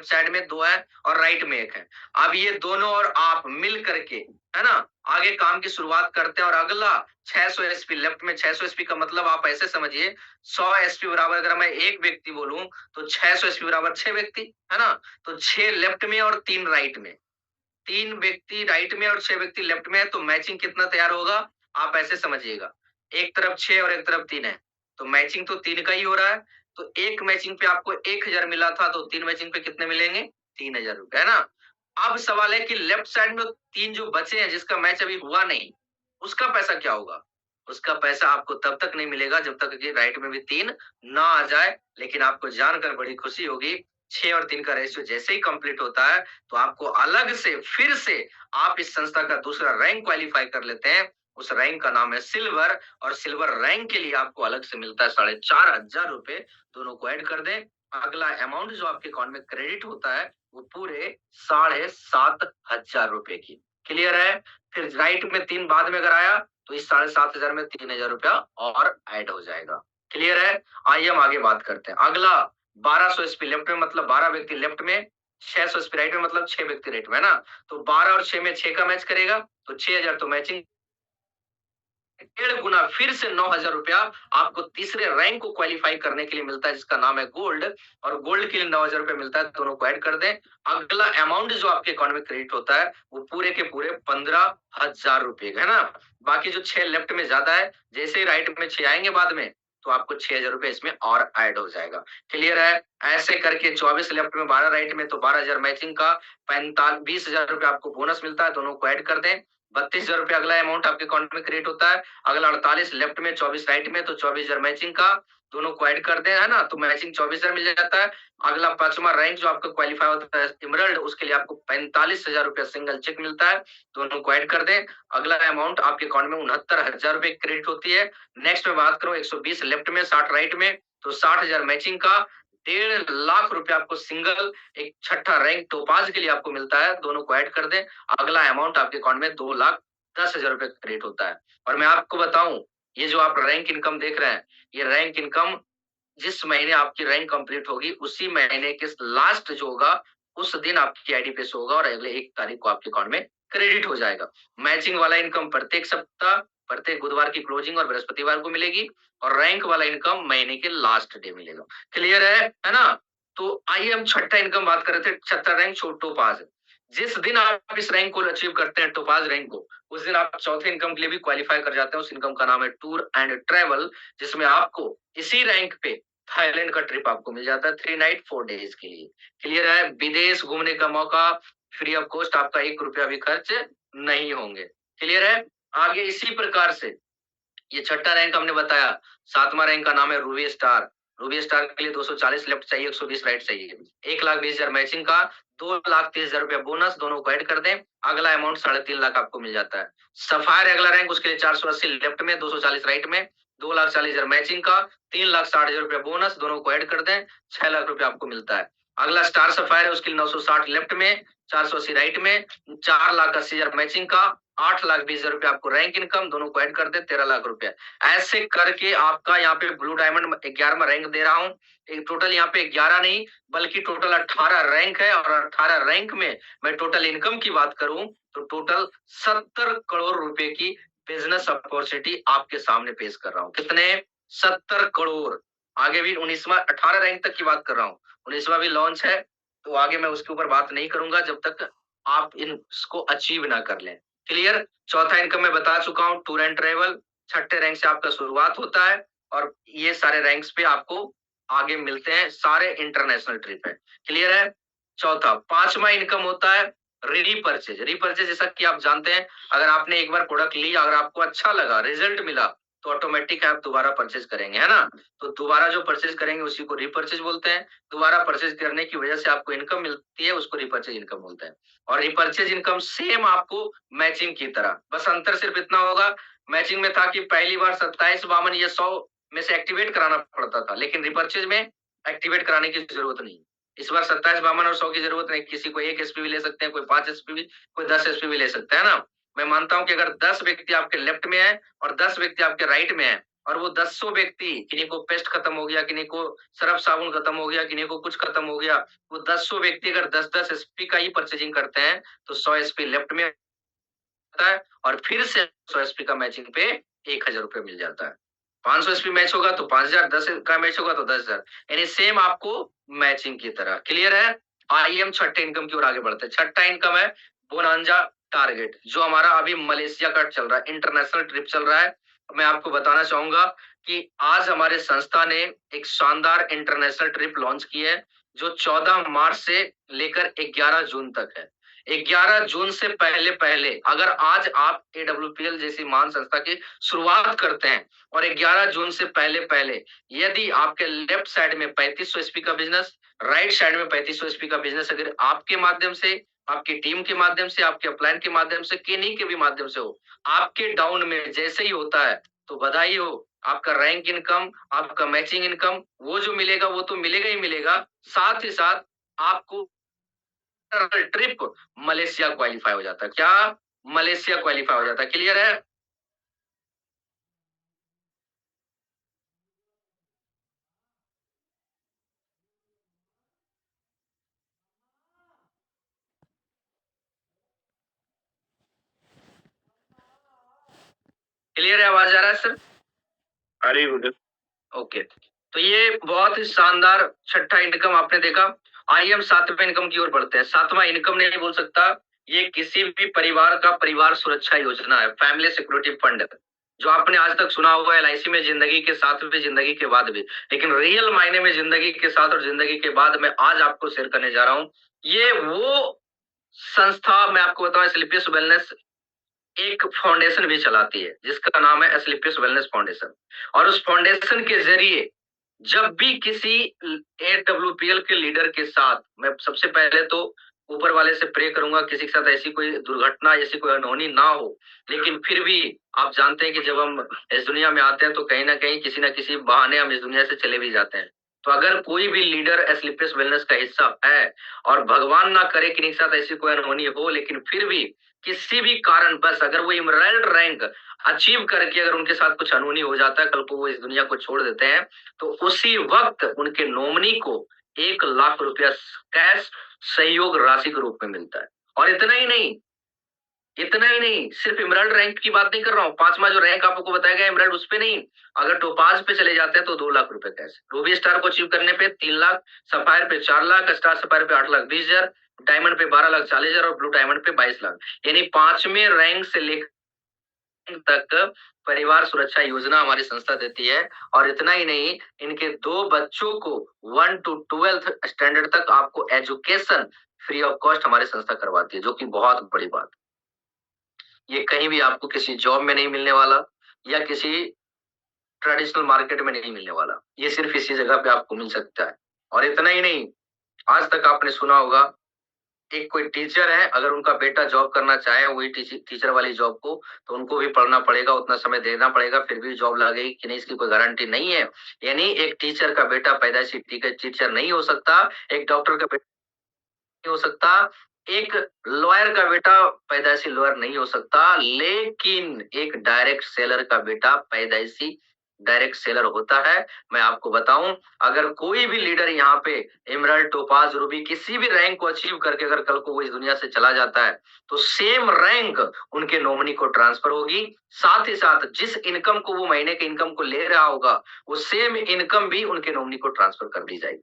S1: साइड में 2 है और राइट में 1 है। अब ये दोनों और आप मिल करके, है ना, आगे काम की शुरुआत करते हैं और अगला 600 एसपी, लेफ्ट में 600 एसपी का मतलब आप ऐसे समझिए, 100 एसपी बराबर अगर मैं 1 व्यक्ति बोलूं तो 600 एसपी बराबर 6 व्यक्ति, है ना? तो 6 लेफ्ट में और 3 राइट में। 3 व्यक्ति राइट में और 6 व्यक्ति लेफ्ट में है, तो मैचिंग कितना तैयार होगा? आप ऐसे समझिएगा, एक तरफ 6 और एक तरफ 3 है, तो मैचिंग तो 3 का ही हो रहा है, तो एक मैचिंग पे आपको 1000 मिला था, तो 3 मैचिंग पे कितने मिलेंगे? 3000 रुपए, है ना? अब सवाल है कि लेफ्ट साइड में 3 जो बचे हैं, जिसका मैच अभी हुआ नहीं, उसका पैसा क्या होगा? उसका पैसा आपको तब तक नहीं मिलेगा जब तक कि राइट में भी 3 ना आ जाए, लेकिन आपको जानकर बड़ी खुशी होगी, 6 और 3 का रेशियो जैसे ही कंप्लीट होता है, तो आपको अलग से फिर से आप इस संस्था का दूसरा रैंक क्वालीफाई कर लेते हैं। उस रैंक का नाम है सिल्वर, और सिल्वर रैंक के लिए आपको अलग से मिलता है 4500 रुपए। दोनों को ऐड कर दें, अगला अमाउंट जो आपके अकाउंट में क्रेडिट होता है वो पूरे 7500 रुपए की। क्लियर है? फिर राइट में 3 बाद में अगर आया तो इस 7500 में 3000 रुपया और ऐड हो जाएगा। क्लियर है? आइए हम आगे बात करते हैं। अगला 1200 एसपी लेफ्ट में, मतलब 12 व्यक्ति लेफ्ट में, 600 एसपी राइट में, मतलब 6 व्यक्ति राइट में, है ना? तो 12 और 6 में 6 का मैच करेगा, तो 6000 तो मैचिंग, 1.5 गुना फिर से 9000 रुपया आपको तीसरे रैंक को क्वालीफाई करने के लिए मिलता है, जिसका नाम है गोल्ड, और गोल्ड के लिए 9000 रुपए मिलता है। दोनों को ऐड कर दें, अगला अमाउंट जो आपके अकाउंट में क्रेडिट होता है वो पूरे के पूरे 15000 रुपए है ना? बाकी जो 6 लेफ्ट में ज्यादा है, जैसे ही राइट में 6 आएंगे बाद में, तो आपको 6000 रुपए इसमें और ऐड हो जाएगा। क्लियर है? ऐसे करके 24 लेफ्ट में, 12 राइट में, तो 12000 मैचिंग का, 20000 रुपए आपको बोनस मिलता है। दोनों को ऐड कर दें, 32000 रुपए अगला अमाउंट आपके अकाउंट में क्रिएट होता है। अगला 48 लेफ्ट में, 24 राइट में, तो 24000 मैचिंग का, दोनों को ऐड कर दें, है ना? तो मैचिंग 24000 मिल जाता है। अगला 5वां रैंक जो आपका क्वालीफाई होता है एमरल्ड, उसके लिए आपको 45000 रुपया सिंगल चेक मिलता है। दोनों को ऐड कर दें, अगला अमाउंट आपके अकाउंट में 69000 रुपए क्रेडिट होती है। नेक्स्ट में बात करूं 120 लेफ्ट में, 60 राइट में, तो 60000 मैचिंग का, 1.5 लाख रुपया आपको सिंगल एक छठा रैंक टोपाज के लिए आपको मिलता है। दोनों को ऐड कर दें, अगला अमाउंट आपके अकाउंट में 2,10,000 रुपए क्रेडिट होता है। और मैं आपको बताऊं, ये जो आप रैंक इनकम देख रहे हैं, ये रैंक इनकम जिस महीने आपकी रैंक कंप्लीट होगी, उसी महीने के लास्ट जो होगा, उस दिन आपकी आईडी पे शो होगा, और अगले 1 तारीख को आपके अकाउंट में क्रेडिट हो जाएगा। मैचिंग वाला इनकम प्रत्येक सप्ताह, प्रत्येक बुधवार की क्लोजिंग और बृहस्पतिवार को मिलेगी, और रैंक वाला इनकम महीने के लास्ट डे मिलेगा। क्लियर है ना? तो आइए हम छठा इनकम बात कर रहे थे, छठा रैंक टोपाज। जिस दिन आप इस रैंक को अचीव करते हैं, टोपाज रैंक को, उस दिन आप चौथे इनकम के लिए भी क्वालिफाई कर जाते हैं। उस इनकम का नाम है टूर एंड ट्रेवल, जिसमें आपको इसी रैंक पे थाईलैंड का ट्रिप आपको मिल जाता है 3 नाइट 4 डेज के लिए। क्लियर है? विदेश घूमने का मौका फ्री ऑफ कॉस्ट, आपका 1 रुपया भी खर्च नहीं होंगे। क्लियर है? आगे इसी प्रकार से ये छठा रैंक हमने बताया। 7वां रैंक का नाम है रूबी स्टार। रूबी स्टार के लिए 240 लेफ्ट चाहिए, 120 राइट चाहिए, 1,20,000 मैचिंग का, 2,30,000 रुपया बोनस। दोनों को ऐड कर दें, अगला अमाउंट 3.5 लाख आपको मिल जाता है। सफायर अगला रैंक, उसके लिए 480 लेफ्ट में, 240 राइट में, 2,40,000 मैचिंग का, 3,60,000 रुपया बोनस। दोनों को ऐड कर दें, 6 लाख रुपया आपको मिलता है। अगला स्टार सफायर है, उसके लिए 960 लेफ्ट में, 480 राइट में, 4,80,000 मैचिंग का, 8,20,000 रुपया आपको रैंक इनकम। दोनों को ऐड कर दे, 13 लाख रुपया। ऐसे करके आपका यहाँ पे ब्लू डायमंड 11वां रैंक दे रहा हूँ। टोटल यहाँ पे 11 नहीं, बल्कि टोटल 18 रैंक है, और 18 रैंक में मैं टोटल इनकम की बात करूं तो टोटल 70 करोड़ रुपए की बिजनेस अपॉर्चुनिटी आपके सामने पेश कर रहा हूं। कितने? 70 करोड़। आगे भी 19वां, 18 रैंक तक की बात कर रहा हूँ, 19वां भी लॉन्च है, तो आगे मैं उसके ऊपर बात नहीं करूंगा जब तक आप इसको अचीव ना कर लें। क्लियर? चौथा इनकम मैं बता चुका हूँ, टूर एंड ट्रेवल। छठे रैंक से आपका शुरुआत होता है, और ये सारे रैंक्स पे आपको आगे मिलते हैं, सारे इंटरनेशनल ट्रिप है। क्लियर है? चौथा। 5वां इनकम होता है रीपरचेज। रीपरचेज जैसा कि आप जानते हैं, अगर आपने एक बार प्रोडक्ट लिया, अगर आपको अच्छा लगा, रिजल्ट मिला, तो ऑटोमेटिक आप दोबारा परचेज करेंगे, है ना? तो दोबारा जो परचेज करेंगे उसी को रीपरचेज बोलते हैं। दोबारा परचेज करने की वजह से आपको इनकम मिलती है, उसको रीपरचेज इनकम बोलते हैं। और रिपर्चेज इनकम सेम आपको मैचिंग की तरह, बस अंतर सिर्फ इतना होगा, मैचिंग में था कि पहली बार 27 52 या 100 में से एक्टिवेट कराना पड़ता था, लेकिन रिपर्चेज में एक्टिवेट कराने की जरूरत नहीं। इस बार 27 52 और 100 की जरूरत नहीं। किसी को 1 एसपी भी ले सकते हैं, कोई 5 एसपी भी, कोई 10 एसपी भी ले सकते हैं ना? मैं मानता हूं कि अगर 10 व्यक्ति आपके लेफ्ट में है और 10 व्यक्ति आपके राइट में है, और वो 10 व्यक्ति, किन्हीं को पेस्ट खत्म हो गया, किन्हीं को सर्फ साबुन खत्म हो गया, किन्हीं को कुछ खत्म हो गया, वो 10 व्यक्ति अगर 10-10 एसपी का ही परचेजिंग करते हैं, तो 100 एसपी लेफ्ट में आता है, और फिर से 100 एसपी का मैचिंग पे 1,000 रुपए मिल जाता है। 500 एसपी मैच होगा तो 5,000, 10 का मैच होगा तो 10,000, यानी सेम आपको मैचिंग की तरह। क्लियर है? आइए हम छठे इनकम की ओर आगे बढ़ते हैं। छठा इनकम है बोनांजा टारगेट जो हमारा अभी मलेशिया का चल रहा है, इंटरनेशनल ट्रिप चल रहा है। मैं आपको बताना चाहूंगा कि आज हमारे संस्था ने एक शानदार इंटरनेशनल ट्रिप लॉन्च की है, जो 14 मार्च से लेकर 11 जून तक है। 11 जून से पहले पहले अगर आज आप एडब्ल्यूपीएल जैसी महान संस्था की शुरुआत करते हैं और 11 जून से पहले पहले यदि आपके लेफ्ट साइड में 3500 एसपी का बिजनेस, राइट साइड में 3500 एसपी का बिजनेस अगर आपके माध्यम से, आपकी टीम के माध्यम से, आपके अपलाइन के माध्यम से, किन्हीं के भी माध्यम से हो, आपके डाउन में जैसे ही होता है तो बधाई हो, आपका रैंक इनकम, आपका मैचिंग इनकम वो जो मिलेगा वो तो मिलेगा ही मिलेगा, साथ ही साथ आपको ट्रिप मलेशिया क्वालिफाई हो जाता है। क्या मलेशिया क्वालिफाई हो जाता है? क्लियर है? क्लियर है? आवाज आ रहा है सर?
S2: आ रही है गुरुदेव।
S1: ओके, तो ये बहुत ही शानदार छठा इनकम आपने देखा। आइए हम सातवें इनकम की ओर बढ़ते हैं। सातवां इनकम नहीं बोल सकता, ये किसी भी परिवार का परिवार सुरक्षा योजना है, फैमिली सिक्योरिटी फंड, जो आपने आज तक सुना होगा एलआईसी में जिंदगी के साथ भी, जिंदगी के बाद भी, लेकिन रियल मायने में जिंदगी के साथ और जिंदगी के बाद मैं आज आपको शेयर करने जा रहा हूं। ये वो संस्था, मैं आपको बताऊं, स्लीपियस वेलनेस एक फाउंडेशन भी चलाती है जिसका नाम है एस्क्लेपियस वेलनेस फाउंडेशन। और उस फाउंडेशन के जरिए जब भी किसी एडब्ल्यूपीएल के लीडर के साथ, मैं सबसे पहले तो ऊपर वाले से प्रे करूंगा किसी के साथ ऐसी कोई दुर्घटना, ऐसी कोई अनहोनी ना हो, लेकिन फिर भी आप जानते हैं कि जब हम इस दुनिया में आते हैं तो कहीं ना किसी बहाने हम इस दुनिया से चले भी जाते हैं। तो अगर कोई भी लीडर एस्क्लेपियस वेलनेस का हिस्सा है और भगवान ना करे कि इनके साथ ऐसी कोई अनहोनी हो, लेकिन फिर भी किसी भी कारण बस अगर वो इमराल्ड रैंक अचीव करके अगर उनके साथ कुछ अनहोनी हो जाता है, कल को वो इस दुनिया को छोड़ देते हैं, तो उसी वक्त उनके नॉमिनी को 1 लाख रुपया कैश सहयोग राशि के रूप में मिलता है। और इतना ही नहीं, सिर्फ इमराल्ड रैंक की बात नहीं कर रहा हूँ, पांचवा जो रैंक आपको बताया गया इमराल्ड, उस पे नहीं, अगर टोपाज पे चले जाते हैं तो 2 लाख रुपए कैश, रूबी स्टार को अचीव करने पे 3 लाख, सफायर पे 4 लाख, स्टार सफायर पे 8 लाख 20 हजार, डायमंड पे 12 लाख 40 हजार और ब्लू डायमंड पे 22 लाख। यानी पांचवें रैंक से लेकर तक परिवार सुरक्षा योजना हमारी संस्था देती है। और इतना ही नहीं, इनके 2 बच्चों को 1 to 12th स्टैंडर्ड तक आपको एजुकेशन फ्री ऑफ कॉस्ट हमारी संस्था करवाती है, जो कि बहुत बड़ी बात। ये कहीं भी आपको किसी जॉब में नहीं मिलने वाला या किसी ट्रेडिशनल मार्केट में नहीं मिलने वाला, ये सिर्फ इसी जगह पे आपको मिल सकता है। और इतना ही नहीं, आज तक आपने सुना होगा एक कोई टीचर है, अगर उनका बेटा जॉब करना चाहे वही टीचर वाली जॉब को, तो उनको भी पढ़ना पड़ेगा, उतना समय देना पड़ेगा, फिर भी जॉब लगेगी कि नहीं इसकी कोई गारंटी नहीं है। यानी एक टीचर का बेटा पैदाइशी टीचर नहीं हो सकता, एक डॉक्टर का बेटा नहीं हो सकता, एक लॉयर का बेटा पैदाइशी लॉयर नहीं हो सकता, लेकिन एक डायरेक्ट सेलर का बेटा पैदाइशी डायरेक्ट सेलर होता है। मैं आपको बताऊं, अगर कोई भी लीडर यहाँ पे एमराल्ड, टोपाज, रूबी किसी भी रैंक को अचीव करके अगर कल को वो इस दुनिया से चला जाता है, तो सेम रैंक उनके नॉमिनी को ट्रांसफर होगी। साथ ही साथ जिस इनकम को वो महीने के इनकम को ले रहा होगा, वो सेम इनकम भी उनके नॉमिनी को ट्रांसफर कर दी जाएगी।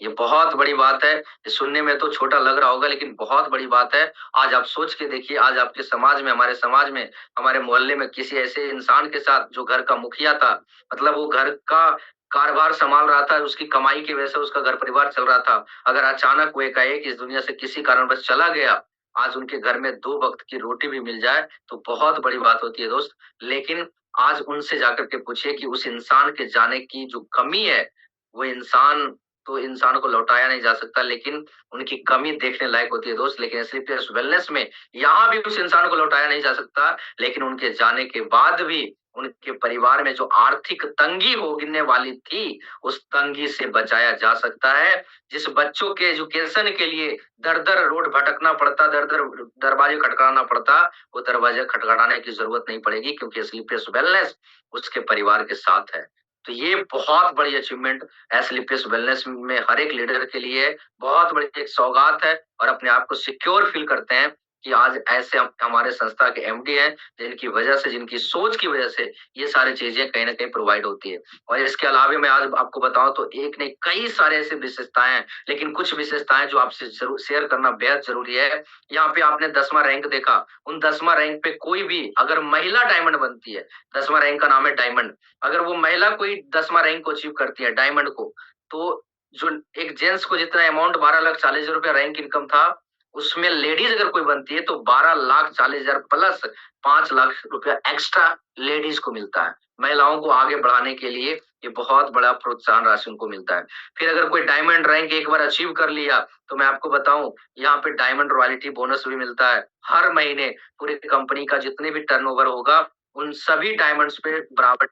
S1: ये बहुत बड़ी बात है। ये सुनने में तो छोटा लग रहा होगा, लेकिन बहुत बड़ी बात है। आज आप सोच के देखिए, आज आपके समाज में, हमारे समाज में, हमारे मोहल्ले में किसी ऐसे इंसान के साथ जो घर का मुखिया था, मतलब वो घर का कारोबार संभाल रहा था, उसकी कमाई की वजह से उसका घर परिवार चल रहा था, अगर अचानक वो एकाएक इस दुनिया से किसी कारणवश चला गया, आज उनके घर में 2 वक्त की रोटी भी मिल जाए तो बहुत बड़ी बात होती है दोस्त। लेकिन आज उनसे जाकर के पूछिए कि उस इंसान के जाने की जो कमी है, वो इंसान, तो इंसान को लौटाया नहीं जा सकता, लेकिन उनकी कमी देखने लायक होती है दोस्त। लेकिन स्लीपियस वेलनेस में यहाँ भी उस इंसान को लौटाया नहीं जा सकता, लेकिन उनके जाने के बाद भी उनके परिवार में जो आर्थिक तंगी होने वाली थी, उस तंगी से बचाया जा सकता है। जिस बच्चों के एजुकेशन के लिए दर-दर रोड भटकना पड़ता, दर-दर दरवाजे खटखटाना पड़ता, वो दरवाजे खटखटाने की जरूरत नहीं पड़ेगी, क्योंकि स्लीपियस वेलनेस उसके परिवार के साथ है। तो ये बहुत बड़ी अचीवमेंट एस्क्लेपियस वेलनेस में हर एक लीडर के लिए बहुत बड़ी एक सौगात है, और अपने आप को सिक्योर फील करते हैं कि आज ऐसे हमारे संस्था के एमडी हैं जिनकी वजह से, जिनकी सोच की वजह से ये सारी चीजें कहीं ना कहीं प्रोवाइड होती है। और इसके अलावा मैं आज आपको बताऊं तो एक नहीं कई सारे ऐसे विशेषताएं हैं, लेकिन कुछ विशेषताएं जो आपसे जरूर शेयर करना बेहद जरूरी है। यहाँ पे आपने 10वां रैंक देखा, उन 10वां रैंक पे कोई भी अगर महिला डायमंड बनती है, 10वां रैंक का नाम है डायमंड, अगर वो महिला कोई 10वां रैंक को अचीव करती है डायमंड को, तो जो एक जेंट्स को जितना अमाउंट 12,40,000 रैंक इनकम था, उसमें लेडीज अगर कोई बनती है तो 12,40,000 प्लस 5 लाख रुपया एक्स्ट्रा लेडीज को मिलता है। महिलाओं को आगे बढ़ाने के लिए ये बहुत बड़ा प्रोत्साहन राशि उनको मिलता है। फिर अगर कोई डायमंड रैंक एक बार अचीव कर लिया तो मैं आपको बताऊं, यहाँ पे डायमंड रॉयल्टी बोनस भी मिलता है हर महीने। पूरी कंपनी का जितने भी टर्नओवर होगा उन सभी डायमंड्स पे बराबर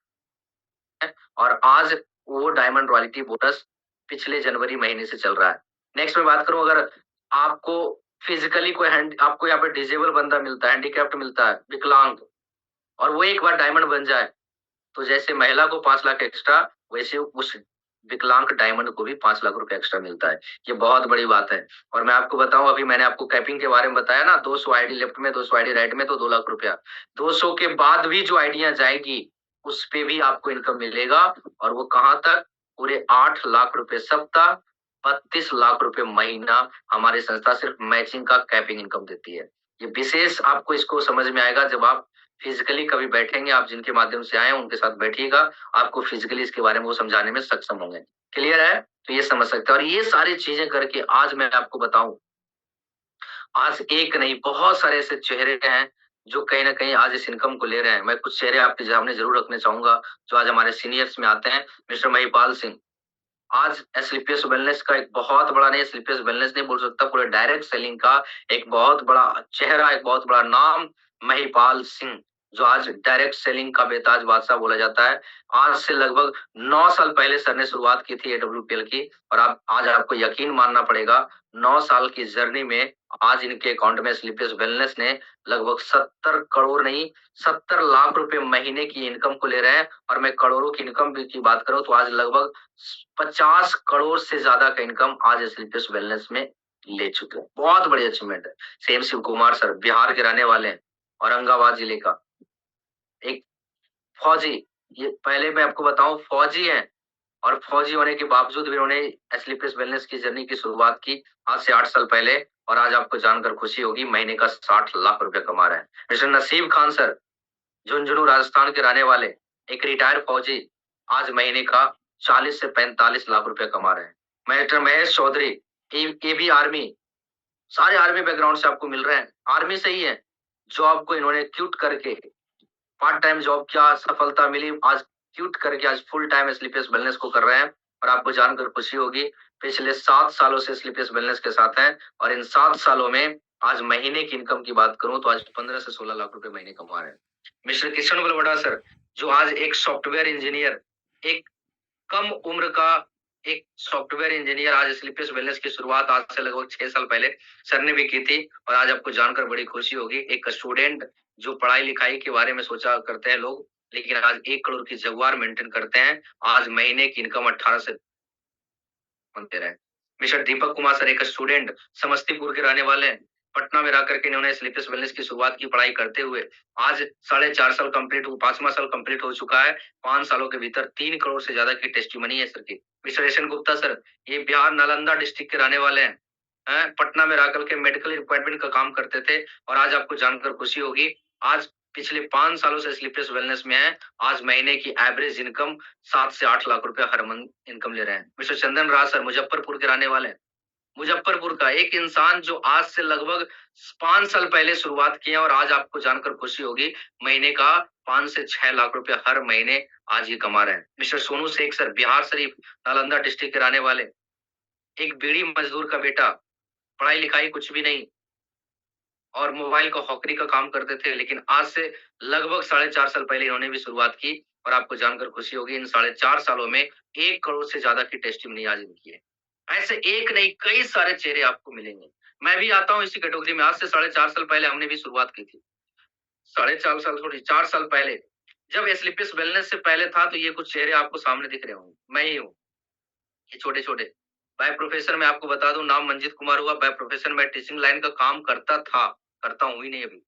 S1: है। और आज वो डायमंड रॉयल्टी बोनस पिछले जनवरी महीने से चल रहा है। नेक्स्ट मैं बात करूं, अगर आपको फिजिकली कोई आपको यहाँ पे डिजेबल बंदा मिलता है, हैंडीकैप्ट मिलता है, विकलांग, और वो एक बार डायमंड बन जाए, तो जैसे महिला को 5 लाख एक्स्ट्रा, वैसे उस विकलांग डायमंड को भी 5 लाख रुपए एक्स्ट्रा मिलता है। ये बहुत बड़ी बात है। और मैं आपको बताऊं, अभी मैंने आपको कैपिंग के बारे में बताया ना, 200 आईडी लेफ्ट में 200 आईडी राइट में, तो 2 लाख रुपया। 200 के बाद भी जो आईडियां जाएगी उस पे भी आपको इनकम मिलेगा। और वो कहां तक? पूरे 8 लाख रुपए सप्ताह, 32 लाख रुपए महीना हमारी संस्था सिर्फ मैचिंग का कैपिंग इनकम देती है। ये विशेष आपको इसको समझ में आएगा जब आप फिजिकली कभी बैठेंगे, आप जिनके माध्यम से आए उनके साथ बैठिएगा, आपको फिजिकली इसके बारे में वो समझाने में सक्षम होंगे। क्लियर है? तो ये समझ सकते हैं। और ये सारी चीजें करके आज मैं आपको बताऊं, आज एक नहीं बहुत सारे ऐसे चेहरे हैं जो कहीं ना कहीं आज इस इनकम को ले रहे हैं। मैं कुछ चेहरे आपके सामने जरूर रखने चाहूंगा जो आज हमारे सीनियर्स में आते हैं। मिस्टर महिपाल सिंह आज एसलीपीएस वेलनेस का एक बहुत बड़ा, नहीं एसलीपीएस वेलनेस नहीं बोल सकता, पूरे डायरेक्ट सेलिंग का एक बहुत बड़ा चेहरा, एक बहुत बड़ा नाम, महिपाल सिंह, जो आज डायरेक्ट सेलिंग का बेताज बादशाह बोला जाता है। आज से लगभग 9 साल पहले सर ने शुरुआत की थी एडब्ल्यूपीएल की, और आप आज आपको यकीन मानना पड़ेगा, 9 साल की जर्नी में आज इनके अकाउंट में एसलीपीएस वेलनेस ने लगभग 70 करोड़ नहीं, 70 लाख रुपए महीने की इनकम को ले रहे हैं। और मैं करोड़ों की इनकम की बात करूं तो आज लगभग 50 करोड़ से ज्यादा का इनकम आज एसलीपीएस वेलनेस में ले चुके हैं। बहुत बड़ी अचीवमेंट है। सेम शिव कुमार सर बिहार के रहने वाले हैं, औरंगाबाद जिले का एक फौजी। ये पहले मैं आपको बताऊं, फौजी हैं, और फौजी होने के बावजूद भी उन्होंने एसलीपीएस वेलनेस की जर्नी की शुरुआत की आज से 8 साल पहले। और आज आपको जानकर खुशी होगी, महीने का 60 लाख रुपया कमा रहे हैं। मिस्टर नसीब खान सर झुंझुनू राजस्थान के रहने वाले एक रिटायर्ड फौजी, आज महीने का 40 से 45 लाख रुपया कमा रहे हैं। Mister Mahesh Chaudhary AB army, सारे आर्मी बैकग्राउंड से आपको मिल रहे हैं, आर्मी से ही है, जॉब को इन्होंने क्यूट करके पार्ट टाइम जॉब क्या सफलता मिली, आज क्यूट करके आज फुल टाइम एसलीपीएस वेलनेस को कर रहे हैं। और आपको जानकर खुशी होगी, पिछले 7 सालों से एसलीपीएस वेलनेस के साथ हैं, और इन 7 सालों में आज महीने की इनकम की बात करूं तो आज 15 से 16 लाख रुपए महीने कमा रहे हैं। मिस्टर किशन बलवड़ा सर, जो आज एक सॉफ्टवेयर इंजीनियर, एक कम उम्र का एक सॉफ्टवेयर इंजीनियर, आज स्लीपियस वेलनेस की शुरुआत आज से लगभग 6 साल पहले सर ने भी की थी। और आज आपको जानकर बड़ी खुशी होगी, एक स्टूडेंट जो पढ़ाई लिखाई के बारे में सोचा करते हैं लोग, लेकिन आज 1 करोड़ की जगुआर मेंटेन करते हैं, आज महीने की इनकम 18 से बनते रहे। मिस्टर दीपक कुमार सर एक स्टूडेंट, समस्तीपुर के रहने वाले हैं, पटना में रह करके इन्होंने स्लीपियस वेलनेस की शुरुआत की पढ़ाई करते हुए आज 4.5 साल कंप्लीट हो, 5वां साल कंप्लीट हो चुका है। 5 सालों के भीतर 3 करोड़ से ज्यादा की टेस्टिमनी है सर की। मिस्टर एशन गुप्ता सर, ये बिहार नालंदा डिस्ट्रिक्ट के रहने वाले हैं, पटना में रह करके मेडिकल रिक्वायरमेंट का काम करते थे, और आज आपको जानकर खुशी होगी, आज पिछले 5 सालों से स्लीपियस वेलनेस में है, आज महीने की एवरेज इनकम 7 से 8 लाख रुपया हर मंथ इनकम ले रहे हैं। मिस्टर चंदन राज सर मुजफ्फरपुर के रहने वाले हैं, मुजफ्फरपुर का एक इंसान जो आज से लगभग 5 साल पहले शुरुआत की है, और आज आपको जानकर खुशी होगी, महीने का 5 से 6 लाख रुपया हर महीने आज ये कमा रहे हैं। Mister Sonu Sheikh sir Bihar Sharif Nalanda district के रहने वाले, एक बीड़ी मजदूर का बेटा, पढ़ाई लिखाई कुछ भी नहीं, और मोबाइल का हॉकरी का काम करते थे, लेकिन आज से लगभग 4.5 साल पहले इन्होंने भी शुरुआत की, और आपको जानकर खुशी होगी, इन 4.5 सालों में 1 करोड़ से ज्यादा की टेस्टिमनी आज इनकी है। ऐसे एक नहीं कई सारे चेहरे आपको मिलेंगे। मैं भी आता हूँ इसी कैटेगरी में, आज से 4.5 साल पहले हमने भी शुरुआत की थी। 4.5 साल थोड़ी 4 साल पहले, जब एस्लिपिस वेलनेस से पहले था, तो ये कुछ चेहरे आपको सामने दिख रहे होंगे, मैं ही हूँ। ये छोटे छोटे बाय प्रोफेशन मैं आपको बता दूं, नाम मंजीत कुमार हुआ, बाय प्रोफेशन मैं टीचिंग लाइन का काम करता था, करता हूँ ही नहीं अभी।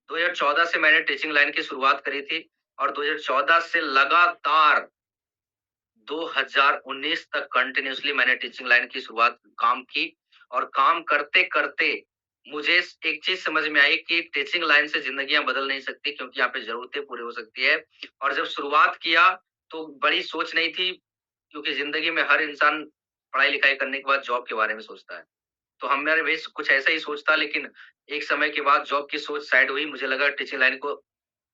S1: 2014 से मैंने टीचिंग लाइन की शुरुआत करी थी और 2014 से लगातार 2019 तक कंटिन्यूअसली मैंने टीचिंग लाइन की शुरुआत काम की और काम करते-करते मुझे एक चीज़ समझ में आई कि टीचिंग लाइन से ज़िंदगियाँ बदल नहीं सकती क्योंकि यहाँ पे ज़रूरतें पूरी हो सकती है और जब शुरुआत किया तो बड़ी सोच नहीं थी क्योंकि ज़िंदगी में हर इंसान पढ़ाई-लिखाई करने के बाद जॉब के बारे में सोचता है। तो हम मेरे भी कुछ ऐसा ही सोच था लेकिन एक समय के बाद जॉब की सोच साइड हुई। मुझे लगा टीचिंग लाइन को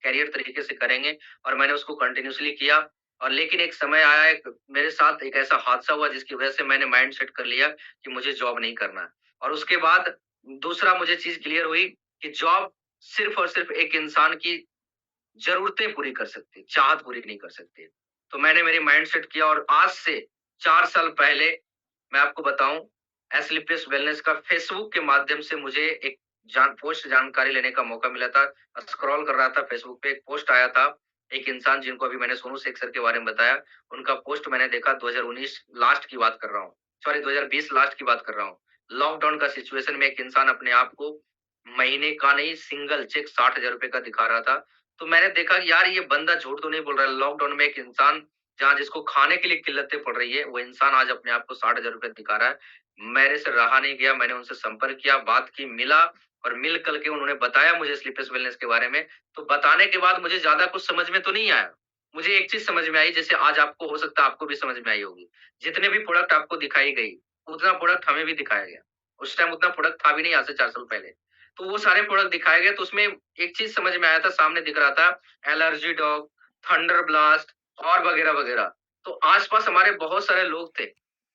S1: करियर तरीके से करेंगे और मैंने उसको कंटिन्यूअसली किया और लेकिन एक समय आया एक मेरे साथ एक ऐसा हादसा हुआ जिसकी वजह से मैंने माइंड सेट कर लिया कि मुझे जॉब नहीं करना है। और उसके बाद दूसरा मुझे चीज़ क्लियर हुई कि जॉब सिर्फ़ और सिर्फ़ एक इंसान की ज़रूरतें पूरी कर सकती है, चाहत पूरी नहीं कर सकती है। तो मैंने मेरी माइंड सेट किया और आज से 4 साल पहले मैं आपको बताऊँ एस्क्लेपियस वेलनेस का फेसबुक के माध्यम से मुझे एक जानकारी लेने का मौका मिला था। स्क्रॉल कर रहा था फेसबुक पे एक पोस्ट आया था। एक इंसान जिनको अभी मैंने सोनू शेख सर के बारे में बताया, उनका पोस्ट मैंने देखा 2019 लास्ट की बात कर रहा हूँ। सॉरी 2020 लास्ट की बात कर रहा हूँ। लॉकडाउन का सिचुएशन में एक इंसान अपने आप को महीने का नहीं सिंगल चेक ₹60,000 का दिखा रहा था। तो मैंने देखा कि यार ये बंदा झूठ तो नहीं बोल रहा है। लॉकडाउन में एक इंसान जहाँ जिसको खाने के लिए किल्लतें पड़ रही है, वो इंसान आज अपने आप को ₹60,000 दिखा रहा है। मेरे से रहा नहीं गया, मैंने उनसे संपर्क किया, बात की, मिला और मिल कर के उन्होंने बताया मुझे स्लीपलेस वेलनेस के बारे में। तो बताने के बाद मुझे ज़्यादा कुछ समझ में तो नहीं आया। मुझे एक चीज़ समझ में आई जैसे आज आपको हो सकता है आपको भी समझ में आई होगी। जितने भी प्रोडक्ट आपको दिखाई गई, उतना प्रोडक्ट हमें भी दिखाया गया। उस टाइम उतना प्रोडक्ट था भी नहीं आज से 4 साल पहले। तो वो सारे प्रोडक्ट दिखाए गए तो उसमें एक चीज़ समझ में आया था, सामने दिख रहा था एलर्जी डॉग, थंडर ब्लास्ट और वगैरह-वगैरह। तो आस-पास हमारे बहुत सारे लोग थे।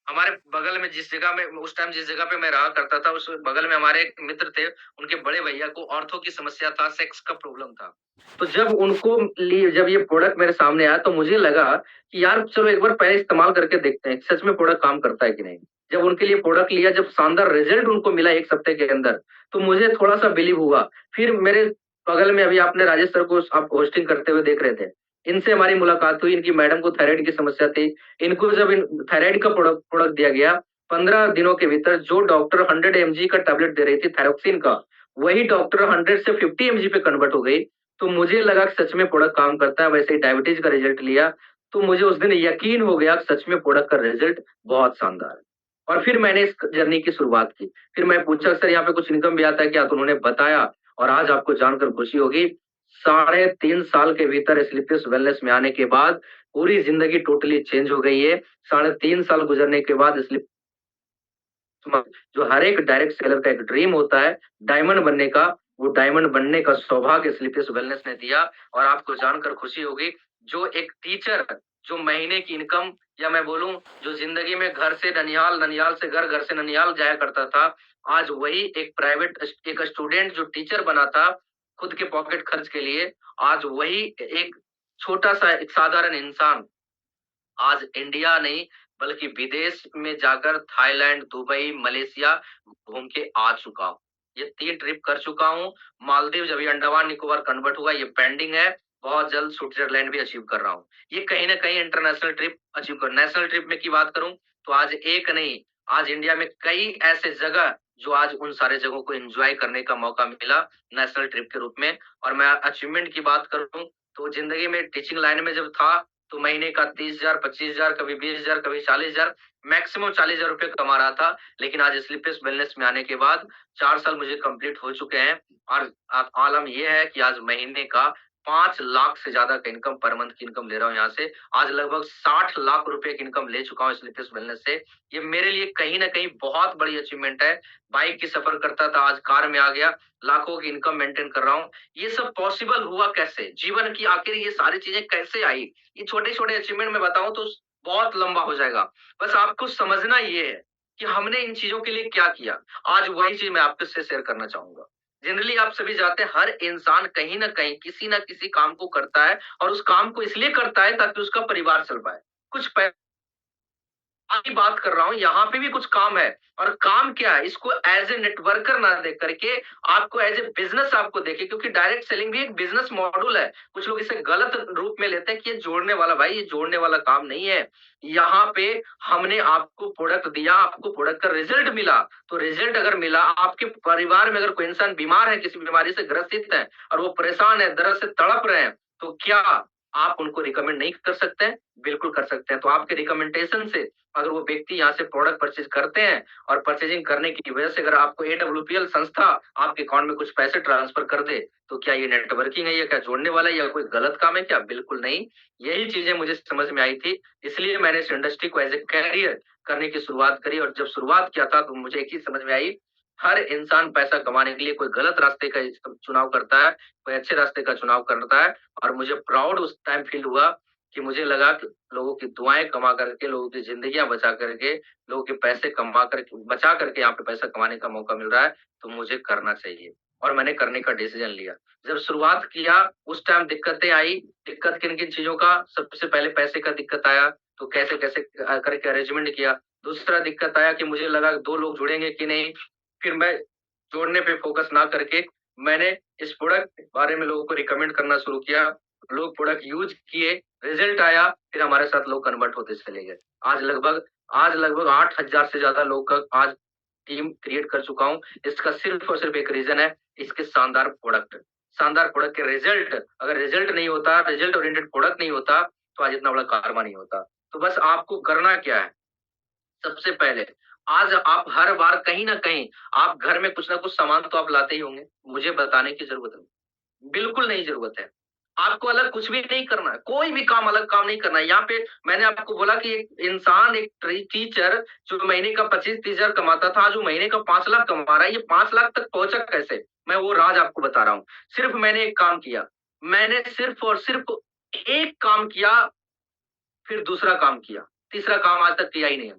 S1: हमारे बगल में जिस जगह में उस टाइम जिस जगह पे मैं रहा करता था, उस बगल में हमारे एक मित्र थे, उनके बड़े भैया को ऑर्थो की समस्या था, सेक्स का प्रॉब्लम था। तो जब ये प्रोडक्ट मेरे सामने आया तो मुझे लगा कि यार चलो एक बार पहले इस्तेमाल करके देखते हैं, सच में प्रोडक्ट काम करता है कि नहीं। जब उनके लिए प्रोडक्ट लिया, जब शानदार रिजल्ट उनको मिला 1 सप्ताह के अंदर, तो मुझे थोड़ा-सा बिलीव हुआ। फिर मेरे बगल में अभी आपने राजेश सर को आप होस्टिंग करते हुए देख रहे थे। इनसे हमारी मुलाकात हुई, इनकी मैडम को थायराइड की समस्या थी। इनको जब इन थायराइड का प्रोडक्ट प्रोडक्ट दिया गया, 15 दिनों के भीतर जो डॉक्टर 100 एमजी का टैबलेट दे रही थी थायरोक्सिन का, वही डॉक्टर 100 से 50 एमजी पे कन्वर्ट हो गई। तो मुझे लगा कि सच में प्रोडक्ट काम करता है, वैसे ही डायबिटीज का रिजल्ट लिया, तो मुझे उस दिन यकीन हो गया कि सच में प्रोडक्ट का रिजल्ट बहुत शानदार है। और फिर मैंने इस जर्नी की शुरुआत की। फिर मैं पूछा सर यहाँ पे कुछ इनकम भी आता है क्या? तो उन्होंने बताया और आज आपको जानकर खुशी होगी, साढ़े 3 साल के भीतर स्लीपलेस वेलनेस में आने के बाद पूरी ज़िंदगी टोटली चेंज हो गई है। साढ़े 3 साल गुज़रने के बाद स्लीप जो हर एक डायरेक्ट सेलर का एक ड्रीम होता है, डायमंड बनने का, वो डायमंड बनने का सौभाग्य स्लीपलेस वेलनेस ने दिया और आपको जानकर खुशी होगी, जो एक टीचर जो महीने की इनकम या मैं बोलूँ जो ज़िंदगी में घर से ननिहाल, ननिहाल से घर, घर से ननिहाल जाया करता था, आज वही एक स्टूडेंट जो टीचर बना था, खुद के पॉकेट खर्च के लिए, आज वही एक छोटा-सा एक साधारण इंसान आज इंडिया नहीं बल्कि विदेश में जाकर थाईलैंड, दुबई, मलेशिया घूम के आ चुका हूँ। ये 3 ट्रिप कर चुका हूँ। मालदीव अभी अंडमान निकोबार कन्वर्ट हुआ, ये पेंडिंग है। बहुत जल्द स्विट्ज़रलैंड भी अचीव कर रहा हूँ। ये कहीं न कहीं इंटरनेशनल ट्रिप अचीव कर नेशनल ट्रिप में की बात करूँ, तो आज एक नहीं, आज इंडिया में कई ऐसे जगह जो आज उन सारे जगहों को एन्जॉय करने का मौका मिला नेशनल ट्रिप के रूप में। और मैं अचीवमेंट की बात करूँ, तो ज़िंदगी में टीचिंग लाइन में जब था तो महीने का 30,000, 25,000, कभी 20,000, कभी 40,000, मैक्सिमम ₹40,000 कमा रहा था। लेकिन आज स्लीपलेस वेलनेस में आने के बाद 4 साल मुझे कंप्लीट हो चुके हैं और आलम ये है कि आज महीने का 5 लाख से ज़्यादा का इनकम पर मंथ की इनकम ले रहा हूँ यहाँ से। आज लगभग 60 लाख रुपए की इनकम ले चुका हूँ स्लीपलेस वेलनेस से। ये मेरे लिए कहीं न कहीं बहुत बड़ी अचीवमेंट है। बाइक की सफ़र करता था, आज कार में आ गया, लाखों की इनकम मेंटेन कर रहा हूँ। ये सब पॉसिबल हुआ कैसे? जीवन की आखिर ये सारी चीज़ें कैसे आई? ये छोटे-छोटे अचीवमेंट मैं बताऊँ तो बहुत लंबा हो जाएगा। बस आपको समझना ये है कि हमने इन चीज़ों के लिए क्या किया। आज वही चीज़ मैं आपके से शेयर करना चाहूँगा। जनरली आप सभी जानते हैं हर इंसान कहीं न कहीं किसी न किसी काम को करता है और उस काम को इसलिए करता है ताकि उसका परिवार चल पाए। कुछ पै की बात कर रहा हूँ, यहाँ पे भी कुछ काम है। और काम क्या है, इसको एज ए नेटवर्कर ना देख करके आपको एज ए बिजनेस आपको देखे, क्योंकि डायरेक्ट सेलिंग भी एक बिजनेस मॉड्यूल है। कुछ लोग इसे गलत रूप में लेते हैं कि ये जोड़ने वाला, भाई ये जोड़ने वाला काम नहीं है। यहाँ पे हमने आपको प्रोडक्ट दिया, आपको प्रोडक्ट का रिजल्ट मिला, तो रिजल्ट अगर मिला, आपके परिवार में अगर कोई इंसान बीमार है, किसी बीमारी से ग्रसित है और वो परेशान है, दर्द से तड़प रहे हैं, तो क्या आप उनको रिकमेंड नहीं कर सकते हैं? बिल्कुल कर सकते हैं। तो आपके रिकमेंडेशन से अगर वो व्यक्ति यहाँ से प्रोडक्ट परचेज करते हैं और परचेजिंग करने की वजह से अगर आपको एडब्ल्यूपीएल संस्था आपके अकाउंट में कुछ पैसे ट्रांसफर कर दे, तो क्या ये नेटवर्किंग है, या क्या जोड़ने वाला है, या कोई गलत काम है क्या? बिल्कुल नहीं। यही चीजें मुझे समझ में आई थी, इसलिए मैंने इस इंडस्ट्री को एज ए कैरियर करने की शुरुआत करी। और जब शुरुआत किया था तो मुझे एक ही समझ में आई, हर इंसान पैसा कमाने के लिए कोई गलत रास्ते का चुनाव करता है, कोई अच्छे रास्ते का चुनाव करता है। और मुझे प्राउड उस टाइम फील हुआ कि मुझे लगा कि लोगों की दुआएं कमा करके, लोगों की जिंदगियां बचा करके, लोगों के पैसे कमा करके, बचा करके यहाँ पे पैसा कमाने का मौका मिल रहा है, तो मुझे करना चाहिए। और मैंने करने का डिसीजन लिया। जब शुरुआत किया उस टाइम दिक्कतें आई। दिक्कत किन किन चीजों का? सबसे पहले पैसे का दिक्कत आया, तो कैसे कैसे करके अरेंजमेंट किया। दूसरा दिक्कत आया कि मुझे लगा दो लोग जुड़ेंगे कि नहीं। फिर मैं जोड़ने पे फोकस ना करके मैंने इस प्रोडक्ट के बारे में लोगों को रिकमेंड करना शुरू किया। लोग प्रोडक्ट यूज किए, रिजल्ट आया, फिर हमारे साथ लोग कन्वर्ट होते चले गए। आज लगभग 8,000 से ज्यादा लोग का आज टीम क्रिएट कर चुका हूँ। इसका सिर्फ और सिर्फ एक रीजन है, इसके शानदार प्रोडक्ट। शानदार प्रोडक्ट के रिजल्ट, अगर रिजल्ट नहीं होता, रिजल्ट ओरिएंटेड प्रोडक्ट नहीं होता, तो आज इतना बड़ा कारवा नहीं होता। तो बस आपको करना क्या है? सबसे पहले, आज आप हर बार कहीं न कहीं आप घर में कुछ न कुछ सामान तो आप लाते ही होंगे, मुझे बताने की ज़रूरत नहीं। बिल्कुल नहीं ज़रूरत है। आपको अलग कुछ भी नहीं करना है, कोई भी काम अलग काम नहीं करना है। यहाँ पे मैंने आपको बोला कि एक इंसान, एक टीचर जो महीने का 25-30 हज़ार कमाता था, आज वो महीने का 5 लाख कमा रहा है। ये 5 लाख तक पहुँचा कैसे? मैं वो राज आपको बता रहा हूँ। सिर्फ मैंने एक काम किया, मैंने सिर्फ और सिर्फ एक काम किया, फिर दूसरा काम किया, तीसरा काम आज तक किया ही नहीं।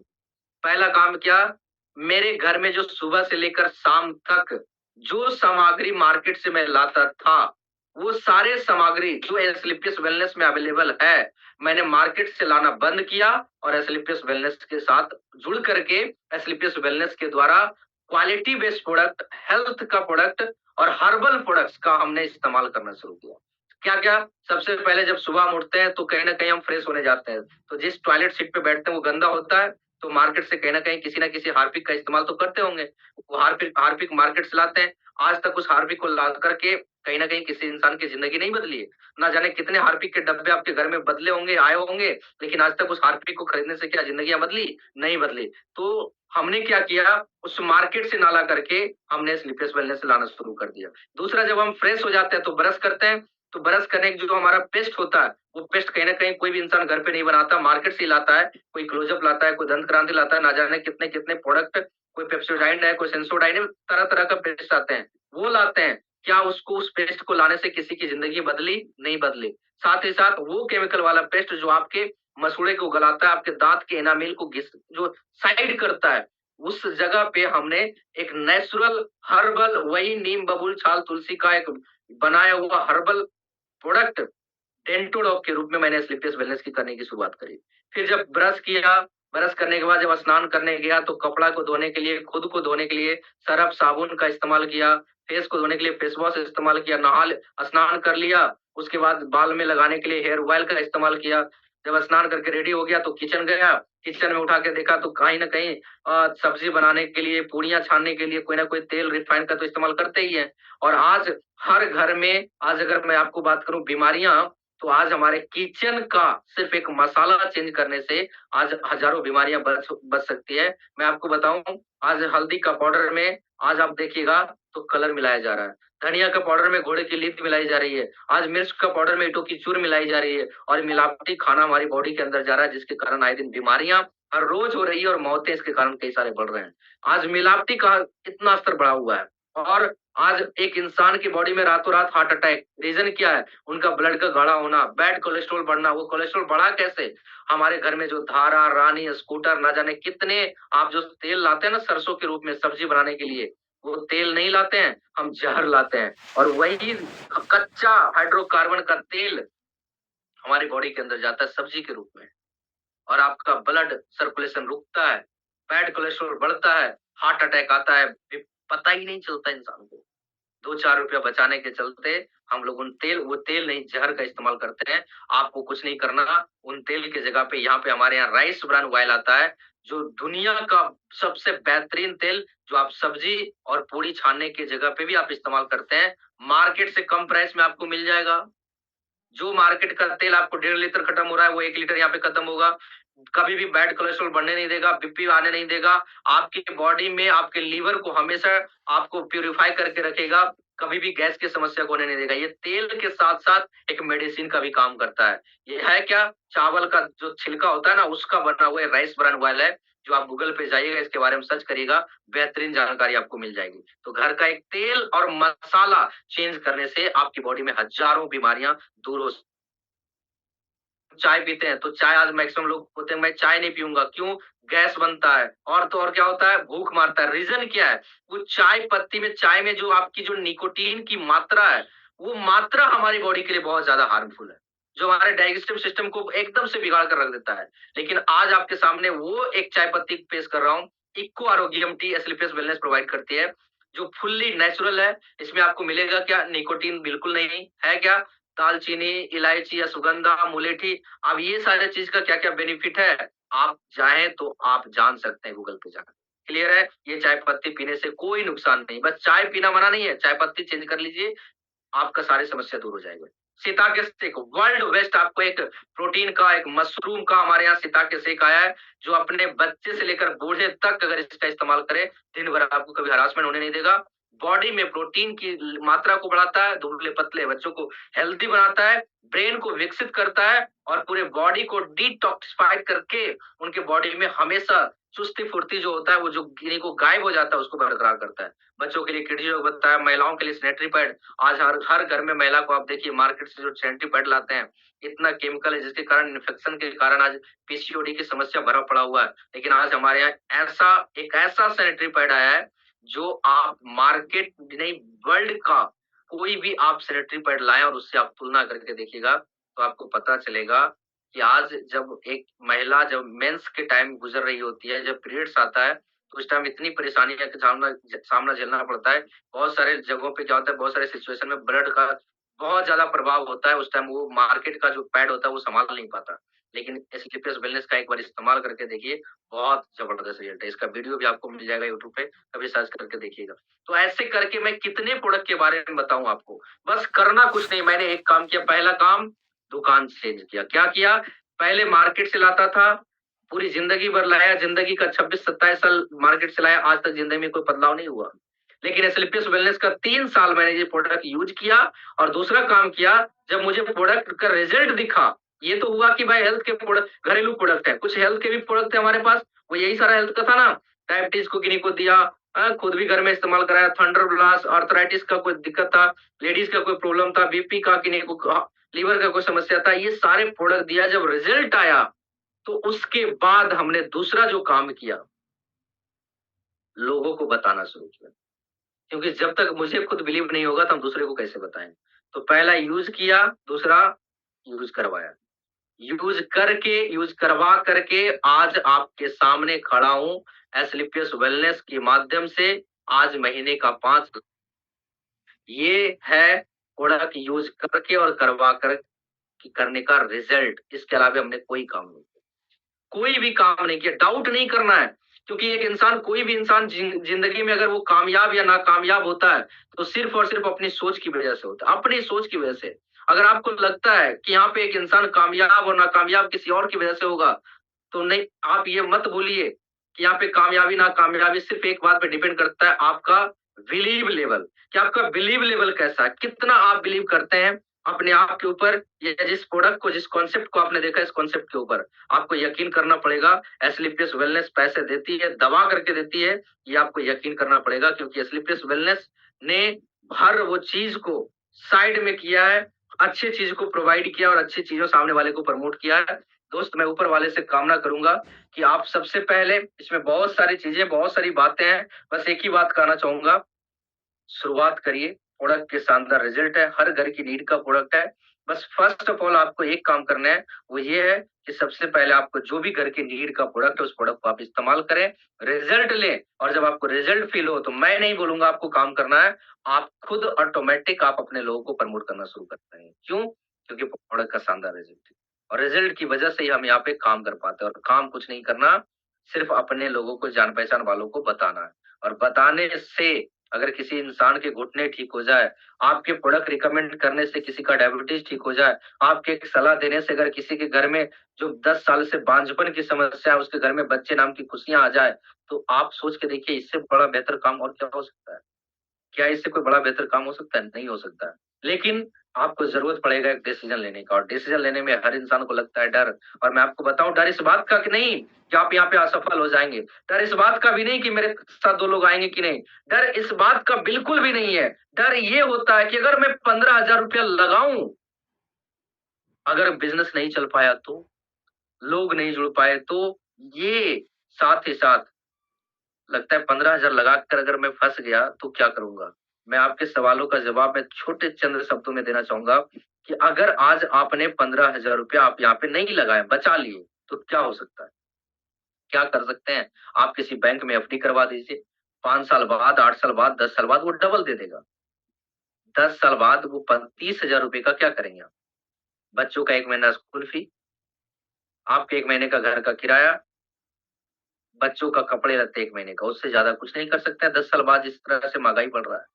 S1: पहला काम क्या? मेरे घर में जो सुबह से लेकर शाम तक जो सामग्री मार्केट से मैं लाता था, वो सारे सामग्री जो एस्क्लेपियस वेलनेस में अवेलेबल है, मैंने मार्केट से लाना बंद किया और एस्क्लेपियस वेलनेस के साथ जुड़ करके एस्क्लेपियस वेलनेस के द्वारा क्वालिटी बेस्ड प्रोडक्ट, हेल्थ का प्रोडक्ट और हर्बल प्रोडक्ट्स का हमने इस्तेमाल करना शुरू किया। क्या-क्या? सबसे पहले जब सुबह हम उठते हैं तो कहीं न कहीं हम फ्रेश होने जाते हैं। तो जिस टॉयलेट सीट पे बैठते हैं वो गंदा होता है, तो मार्केट से कहीं न कहीं किसी न किसी हार्पिक का इस्तेमाल तो करते होंगे। वो हार्पिक हार्पिक मार्केट से लाते हैं। आज तक उस हार्पिक को ला कर के कहीं न कहीं किसी इंसान की ज़िंदगी नहीं बदली है। ना जाने कितने हार्पिक के डब्बे आपके घर में बदले होंगे, आए होंगे, लेकिन आज तक उस हार्पिक को खरीदने से क्या ज़िंदगियाँ बदली? नहीं बदली। तो हमने क्या किया, उस मार्केट से ना ला करके हमने स्लीपर्स वेलनेस से लाना शुरू कर दिया। दूसरा, जब हम फ्रेश हो जाते हैं तो ब्रश करते हैं, तो ब्रश करने के जो हमारा पेस्ट होता है, वो पेस्ट कहीं न कहीं कोई भी इंसान घर पे नहीं बनाता, मार्केट से ही लाता है। कोई क्लोज़अप लाता है, कोई दंत क्रांति लाता है, ना जाने कितने-कितने प्रोडक्ट, कोई पेप्सोडाइन है, कोई सेंसोडाइन है, तरह-तरह का पेस्ट आते हैं, वो लाते हैं। क्या उसको, उस पेस्ट को लाने से किसी की ज़िंदगी बदली? नहीं बदली। साथ ही साथ वो केमिकल वाला पेस्ट जो आपके मसूड़े को गलाता है, आपके दाँत के एनामेल को जो साइड करता है, उस जगह पे हमने एक नेचुरल हर्बल, वही नीम, बबूल, छाल, तुलसी का एक बनाया हुआ हर्बल प्रोडक्ट डेंटोडॉक के रूप में मैंने स्लीपलेस वेलनेस की करने की शुरुआत करी। फिर जब ब्रश किया, ब्रश करने के बाद जब स्नान करने गया तो कपड़ा को धोने के लिए, खुद को धोने के लिए सर्फ़, साबुन का इस्तेमाल किया, फेस को धोने के लिए फेस वॉश इस्तेमाल किया, स्नान कर लिया, उसके बाद बाल में लगाने के लिए हेयर ऑयल का इस्तेमाल किया। जब स्नान करके रेडी हो गया तो किचन गया, किचन में उठा के देखा तो कहीं न कहीं सब्ज़ी बनाने के लिए, पूड़ियाँ छानने के लिए कोई न कोई तेल रिफाइंड का तो इस्तेमाल करते ही हैं। और आज हर घर में, आज अगर मैं आपको बात करूँ बीमारियाँ, तो आज हमारे किचन का सिर्फ एक मसाला चेंज करने से आज हज़ारों बीमारियाँ बच सकती है। मैं आपको बताऊँ, आज हल्दी का पाउडर में आज आप देखिएगा तो कलर मिलाया जा रहा है। धनिया का पाउडर में घोड़े की लीद मिलाई जा रही है। आज मिर्च का पाउडर में ईंटों की चूर मिलाई जा रही है और मिलावटी खाना हमारी बॉडी के अंदर जा रहा है, जिसके कारण आए दिन बीमारियाँ हर रोज़ हो रही है और मौतें इसके कारण कई सारे बढ़ रहे हैं। आज मिलावटी का इतना स्तर बढ़ा हुआ है और आज एक इंसान की बॉडी में रातों-रात हार्ट अटैक, रीज़न क्या है? उनका ब्लड का गाढ़ा होना, बैड कोलेस्ट्रॉल बढ़ना। वो कोलेस्ट्रॉल बढ़ा कैसे? हमारे घर में जो धारा, रानी, स्कूटर, ना जाने कितने आप जो तेल लाते हैं ना सरसों के रूप में सब्ज़ी बनाने के लिए, वो तेल नहीं लाते हैं, हम ज़हर लाते हैं और वही कच्चा हाइड्रोकार्बन का तेल हमारी बॉडी के अंदर जाता है सब्ज़ी के रूप में। और आपका ब्लड सर्कुलेशन रुकता है, बैड कोलेस्ट्रॉल बढ़ता है, हार्ट अटैक आता है, पता ही नहीं चलता इंसान को। 2-4 रुपया बचाने के चलते हम लोग वो तेल नहीं ज़हर का इस्तेमाल करते हैं। आपको कुछ नहीं करना, उन तेल की जगह पे यहाँ पे हमारे यहाँ राइस ब्रान ऑयल आता है, जो दुनिया का सबसे बेहतरीन तेल, जो आप सब्ज़ी और पूड़ी छानने की जगह पे भी आप इस्तेमाल करते हैं। मार्केट से कम प्राइस में आपको मिल जाएगा। जो मार्केट का तेल आपको 1.5 लीटर खत्म हो रहा है, वो 1 लीटर यहाँ पे खत्म होगा। कभी भी बैड कोलेस्ट्रॉल बढ़ने नहीं देगा, बीपी आने नहीं देगा। आपकी बॉडी में आपके लीवर को हमेशा आपको प्यूरिफाई करके रखेगा, कभी भी गैस की समस्या को होने नहीं देगा। ये तेल के साथ-साथ एक मेडिसिन का भी काम करता है। ये है क्या? चावल का जो छिलका होता है ना, उसका बना हुआ ये राइस ब्रान ऑयल है, जो आप गूगल पे जाइएगा, इसके बारे में सर्च करिएगा, बेहतरीन जानकारी आपको मिल जाएगी। तो घर का एक तेल और मसाला चेंज करने से आपकी बॉडी में हज़ारों बीमारियाँ दूर हो चाय पीते हैं, तो चाय आज मैक्सिमम लोग बोलते हैं मैं चाय नहीं पीऊँगा, क्यों? गैस बनता है और तो और क्या होता है? भूख मारता है। रीज़न क्या है? वो चाय पत्ती में चाय में जो आपकी जो निकोटीन की मात्रा है, वो मात्रा हमारी बॉडी के लिए बहुत ज़्यादा हार्मफुल है, जो हमारे डाइजेस्टिव सिस्टम को एकदम से बिगाड़ कर रख देता है। लेकिन आज आपके सामने वो एक चाय पत्ती पेश कर रहा हूँ, इक्को आरोग्यम टी एस्क्लेपियस वेलनेस प्रोवाइड करती है, जो फुल्ली नेचुरल है। इसमें आपको मिलेगा क्या? निकोटीन बिल्कुल नहीं, है क्या? दालचीनी, इलायची, अश्वगंधा, मुलेठी। अब ये सारे चीज़ का क्या-क्या बेनिफिट है, आप चाहें तो आप जान सकते हैं गूगल पे जाकर। क्लियर है? ये चाय पत्ती पीने से कोई नुकसान नहीं, बस चाय पीना मना नहीं है, चाय पत्ती चेंज कर लीजिए, आपका सारी समस्या दूर हो जाएगा। सिताके शेक वर्ल्ड बेस्ट आपको एक प्रोटीन का, एक मशरूम का हमारे यहाँ सिताके शेक आया है, जो अपने बच्चे से लेकर बूढ़े तक अगर इसका इस्तेमाल करे, दिन भर आपको कभी हरासमेंट होने नहीं देगा। बॉडी में प्रोटीन की मात्रा को बढ़ाता है, दुबले-पतले बच्चों को हेल्दी बनाता है, ब्रेन को विकसित करता है और पूरे बॉडी को डिटॉक्सिफाई करके उनके बॉडी में हमेशा चुस्ती-फुर्ती जो होता है, वो जो गिनी को गायब हो जाता है, उसको बरकरार करता है। बच्चों के लिए किड्स योग बताया, महिलाओं के लिए सैनिटरी पैड। आज हर हर घर में महिला को आप देखिए मार्केट से जो सैनिटरी पैड लाते हैं, इतना केमिकल है जिसके कारण इन्फेक्शन के कारण आज पीसीओडी की समस्या भरा पड़ा हुआ है। लेकिन आज हमारे यहाँ ऐसा सैनिटरी पैड आया है, जो आप मार्केट नहीं वर्ल्ड का कोई भी आप सैनिटरी पैड लाएँ और उससे आप तुलना करके देखिएगा, तो आपको पता चलेगा कि आज जब एक महिला जब मेंस के टाइम गुज़र रही होती है, जब पीरियड्स आता है, तो उस टाइम इतनी परेशानियों का सामना झेलना पड़ता है। बहुत सारे जगहों पे क्या होता है, बहुत सारे सिचुएशन में ब्लड का बहुत ज़्यादा प्रभाव होता है, उस टाइम वो मार्केट का जो पैड होता है, वो सँभाल नहीं पाता। लेकिन एस्क्लेपियस वेलनेस का एक बार इस्तेमाल करके देखिए, बहुत ज़बरदस्त रिज़ल्ट है। इसका वीडियो भी आपको मिल जाएगा यूट्यूब पे, कभी सर्च करके देखिएगा। तो ऐसे करके मैं कितने प्रोडक्ट के बारे में बताऊँ आपको, बस करना कुछ नहीं, मैंने एक काम किया, पहला काम दुकान चेंज किया। क्या किया? पहले मार्केट से लाता था, पूरी ज़िंदगी भर लाया, ज़िंदगी का 26-27 साल मार्केट से लाया, आज तक ज़िंदगी में कोई बदलाव नहीं हुआ। लेकिन एस्क्लेपियस वेलनेस का 3 साल मैंने ये प्रोडक्ट यूज़ किया और दूसरा काम किया, जब मुझे प्रोडक्ट का रिज़ल्ट दिखा, ये तो हुआ कि भाई हेल्थ के प्रोडक्ट घरेलू प्रोडक्ट है, कुछ हेल्थ के भी प्रोडक्ट थे हमारे पास, वो यही सारा हेल्थ का था ना, डायबिटीज़ को किन्हीं को दिया, खुद भी घर में इस्तेमाल कराया, थंडर ब्लास्ट, आर्थराइटिस का कोई दिक्कत था, लेडीज़ का कोई प्रॉब्लम था, बीपी का किन्हीं को लीवर का कोई समस्या था, ये सारे प्रोडक्ट दिया, जब रिज़ल्ट आया, तो उसके बाद हमने दूसरा जो काम किया, लोगों को बताना शुरू किया। क्योंकि जब तक मुझे खुद बिलीव नहीं होगा तो हम दूसरे को कैसे बताएँ? तो पहला यूज़ किया, दूसरा यूज़ करवाया। यूज़ करवा करके आज आपके सामने खड़ा हूँ, एस्क्लेपियस वेलनेस के माध्यम से आज महीने का 5 ये है प्रोडक्ट यूज़ करके और करवा कर करने का रिज़ल्ट, इसके अलावा हमने कोई काम नहीं किया। कोई भी काम नहीं किया, डाउट नहीं करना है, क्योंकि एक इंसान कोई भी इंसान ज़िंदगी में अगर वो कामयाब या नाकामयाब होता है, तो सिर्फ़ और सिर्फ़ अपनी सोच की वज़ह से होता है, अपनी सोच की वज़ह से। अगर आपको लगता है कि यहाँ पे एक इंसान कामयाब और नाकामयाब किसी और की वज़ह से होगा, तो नहीं, आप ये मत भूलिए कि यहाँ पे कामयाबी नाकामयाबी सिर्फ़ एक बात पे डिपेंड करता है, आपका बिलीव लेवल, कि आपका बिलीव लेवल कैसा है, कितना आप बिलीव करते हैं अपने आप के ऊपर या जिस प्रोडक्ट को, जिस कॉन्सेप्ट को आपने देखा, इस कॉन्सेप्ट के ऊपर। आपको यकीन करना पड़ेगा, एस्क्लेपियस वेलनेस पैसे देती है, दबा करके देती है, ये आपको यकीन करना पड़ेगा, क्योंकि एस्क्लेपियस वेलनेस ने हर वो चीज़ को साइड में किया है, अच्छी चीज़ को प्रोवाइड किया और अच्छी चीज़ों सामने वाले को प्रमोट किया है। दोस्त, मैं ऊपर वाले से कामना करूँगा कि आप सबसे पहले, इसमें बहुत सारी चीज़ें, बहुत सारी बातें हैं, बस एक ही बात कहना चाहूँगा, शुरुआत करिए, प्रोडक्ट के शानदार रिज़ल्ट है, हर घर की नीड का प्रोडक्ट है। बस फर्स्ट ऑफ ऑल आपको एक काम करना है, वो ये है कि सबसे पहले आपको जो भी घर की नीड का प्रोडक्ट है, उस प्रोडक्ट को आप इस्तेमाल करें, रिजल्ट लें और जब आपको रिजल्ट फ़ील हो, तो मैं नहीं बोलूँगा आपको काम करना है, आप खुद ऑटोमैटिक आप अपने लोगों को प्रमोट करना शुरू करते हैं। क्यों? क्योंकि प्रोडक्ट का शानदार रिजल्ट है और रिजल्ट की वजह से ही हम यहाँ पे काम कर पाते हैं और काम कुछ नहीं करना, सिर्फ़ अपने लोगों को, जान-पहचान वालों को बताना है और बताने से अगर किसी इंसान के घुटने ठीक हो जाए, आपके प्रोडक्ट रिकमेंड करने से किसी का डायबिटीज ठीक हो जाए, आपके एक सलाह देने से अगर किसी के घर में जो 10 साल से बांझपन की समस्या है, उसके घर में बच्चे नाम की खुशियाँ आ जाए, तो आप सोच के देखिए इससे बड़ा बेहतर काम और क्या हो सकता है? क्या इससे कोई बड़ा बेहतर काम हो सकता है? नहीं हो सकता है। लेकिन आपको ज़रूरत पड़ेगा एक डिसीज़न लेने का और डिसीज़न लेने में हर इंसान को लगता है डर और मैं आपको बताऊँ डर इस बात का कि नहीं कि आप यहाँ पे असफल हो जाएँगे। डर इस बात का भी नहीं कि मेरे साथ 2 लोग आएँगे कि नहीं। डर इस बात का बिल्कुल भी नहीं है। डर ये होता है कि अगर मैं ₹15,000 लगाऊँ, अगर बिज़नेस नहीं चल पाया तो? लोग नहीं जुड़ पाए तो? ये साथ ही साथ लगता है 15,000 लगाकर अगर मैं फँस गया तो क्या करूँगा? मैं आपके सवालों का जवाब मैं छोटे चंद शब्दों में देना चाहूँगा कि अगर आज आपने ₹15,000 आप यहाँ पे नहीं लगाए, बचा लिए, तो क्या हो सकता है? क्या कर सकते हैं? आप किसी बैंक में एफडी करवा दीजिए, 5 साल बाद, 8 साल बाद, 10 साल बाद वो डबल दे देगा। 10 साल बाद वो प ₹30,000 का क्या करेंगे आप? बच्चों का 1 महीना स्कूल फी, आपके 1 महीने का घर का किराया, बच्चों का कपड़े-लत्ते 1 महीने का, उससे ज़्यादा कुछ नहीं कर सकते हैं 10 साल बाद जिस तरह से महँगाई बढ़ रहा है।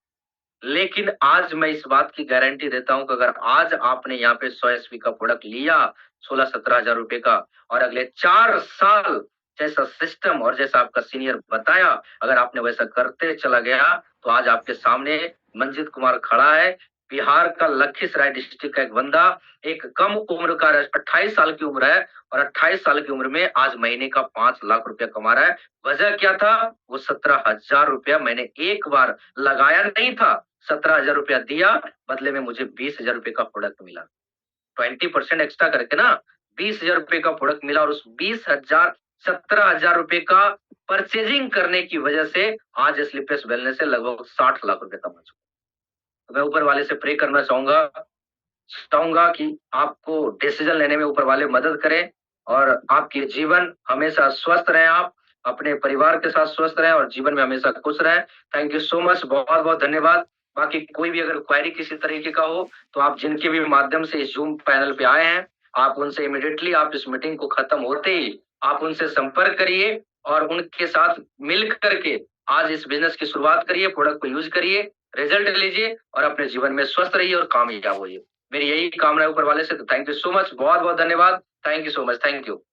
S1: लेकिन आज मैं इस बात की गारंटी देता हूँ कि अगर आज आपने यहाँ पे 100 एसपी का प्रोडक्ट लिया 16-17,000 का और अगले 4 साल जैसा सिस्टम और जैसा आपका सीनियर बताया, अगर आपने वैसा करते चला गया, तो आज आपके सामने मंजीत कुमार खड़ा है। बिहार का लखीसराय डिस्ट्रिक्ट का एक बंदा, एक कम उम्र का 28 साल की उम्र है और 28 साल की उम्र में आज महीने का 5 लाख रुपया कमा रहा है। वजह क्या था? वो ₹17,000 मैंने एक बार लगाया नहीं था। ₹17,000 दिया, बदले में मुझे ₹20,000 का प्रोडक्ट मिला। 20% एक्स्ट्रा करके ना ₹20,000 का प्रोडक्ट मिला और उस 20,000 ₹17,000 का परचेजिंग करने की वजह से आज स्लीपलेस वेलनेस से लगभग 60 लाख रुपए कमा चुका हूँ। तो मैं ऊपर वाले से प्रे करना चाहूँगा कि आपको डिसीज़न लेने में ऊपर वाले मदद करें और आपके जीवन हमेशा स्वस्थ रहें आप, अपने परिवार के साथ स्वस्थ रहें और जीवन में हमेशा खुश रहें। थैंक यू सो मच बहुत-बहुत धन्यवाद। बाकी कोई भी अगर क्वेरी किसी तरीके का हो, तो आप जिनके भी माध्यम से इस ज़ूम पैनल पे आए हैं, आप उनसे इमीडिएटली आप इस मीटिंग को खत्म होते ही आप उनसे संपर्क करिए और उनके साथ मिल कर के आज इस बिज़नेस की शुरुआत करिए, प्रोडक्ट को यूज़ करिए, रिज़ल्ट लीजिए और अपने जीवन में स्वस्थ रहिए और कामयाब होइए। मेरी यही कामना है ऊपर वाले से तो थैंक यू सो मच बहुत-बहुत धन्यवाद। Thank you so much. Thank you.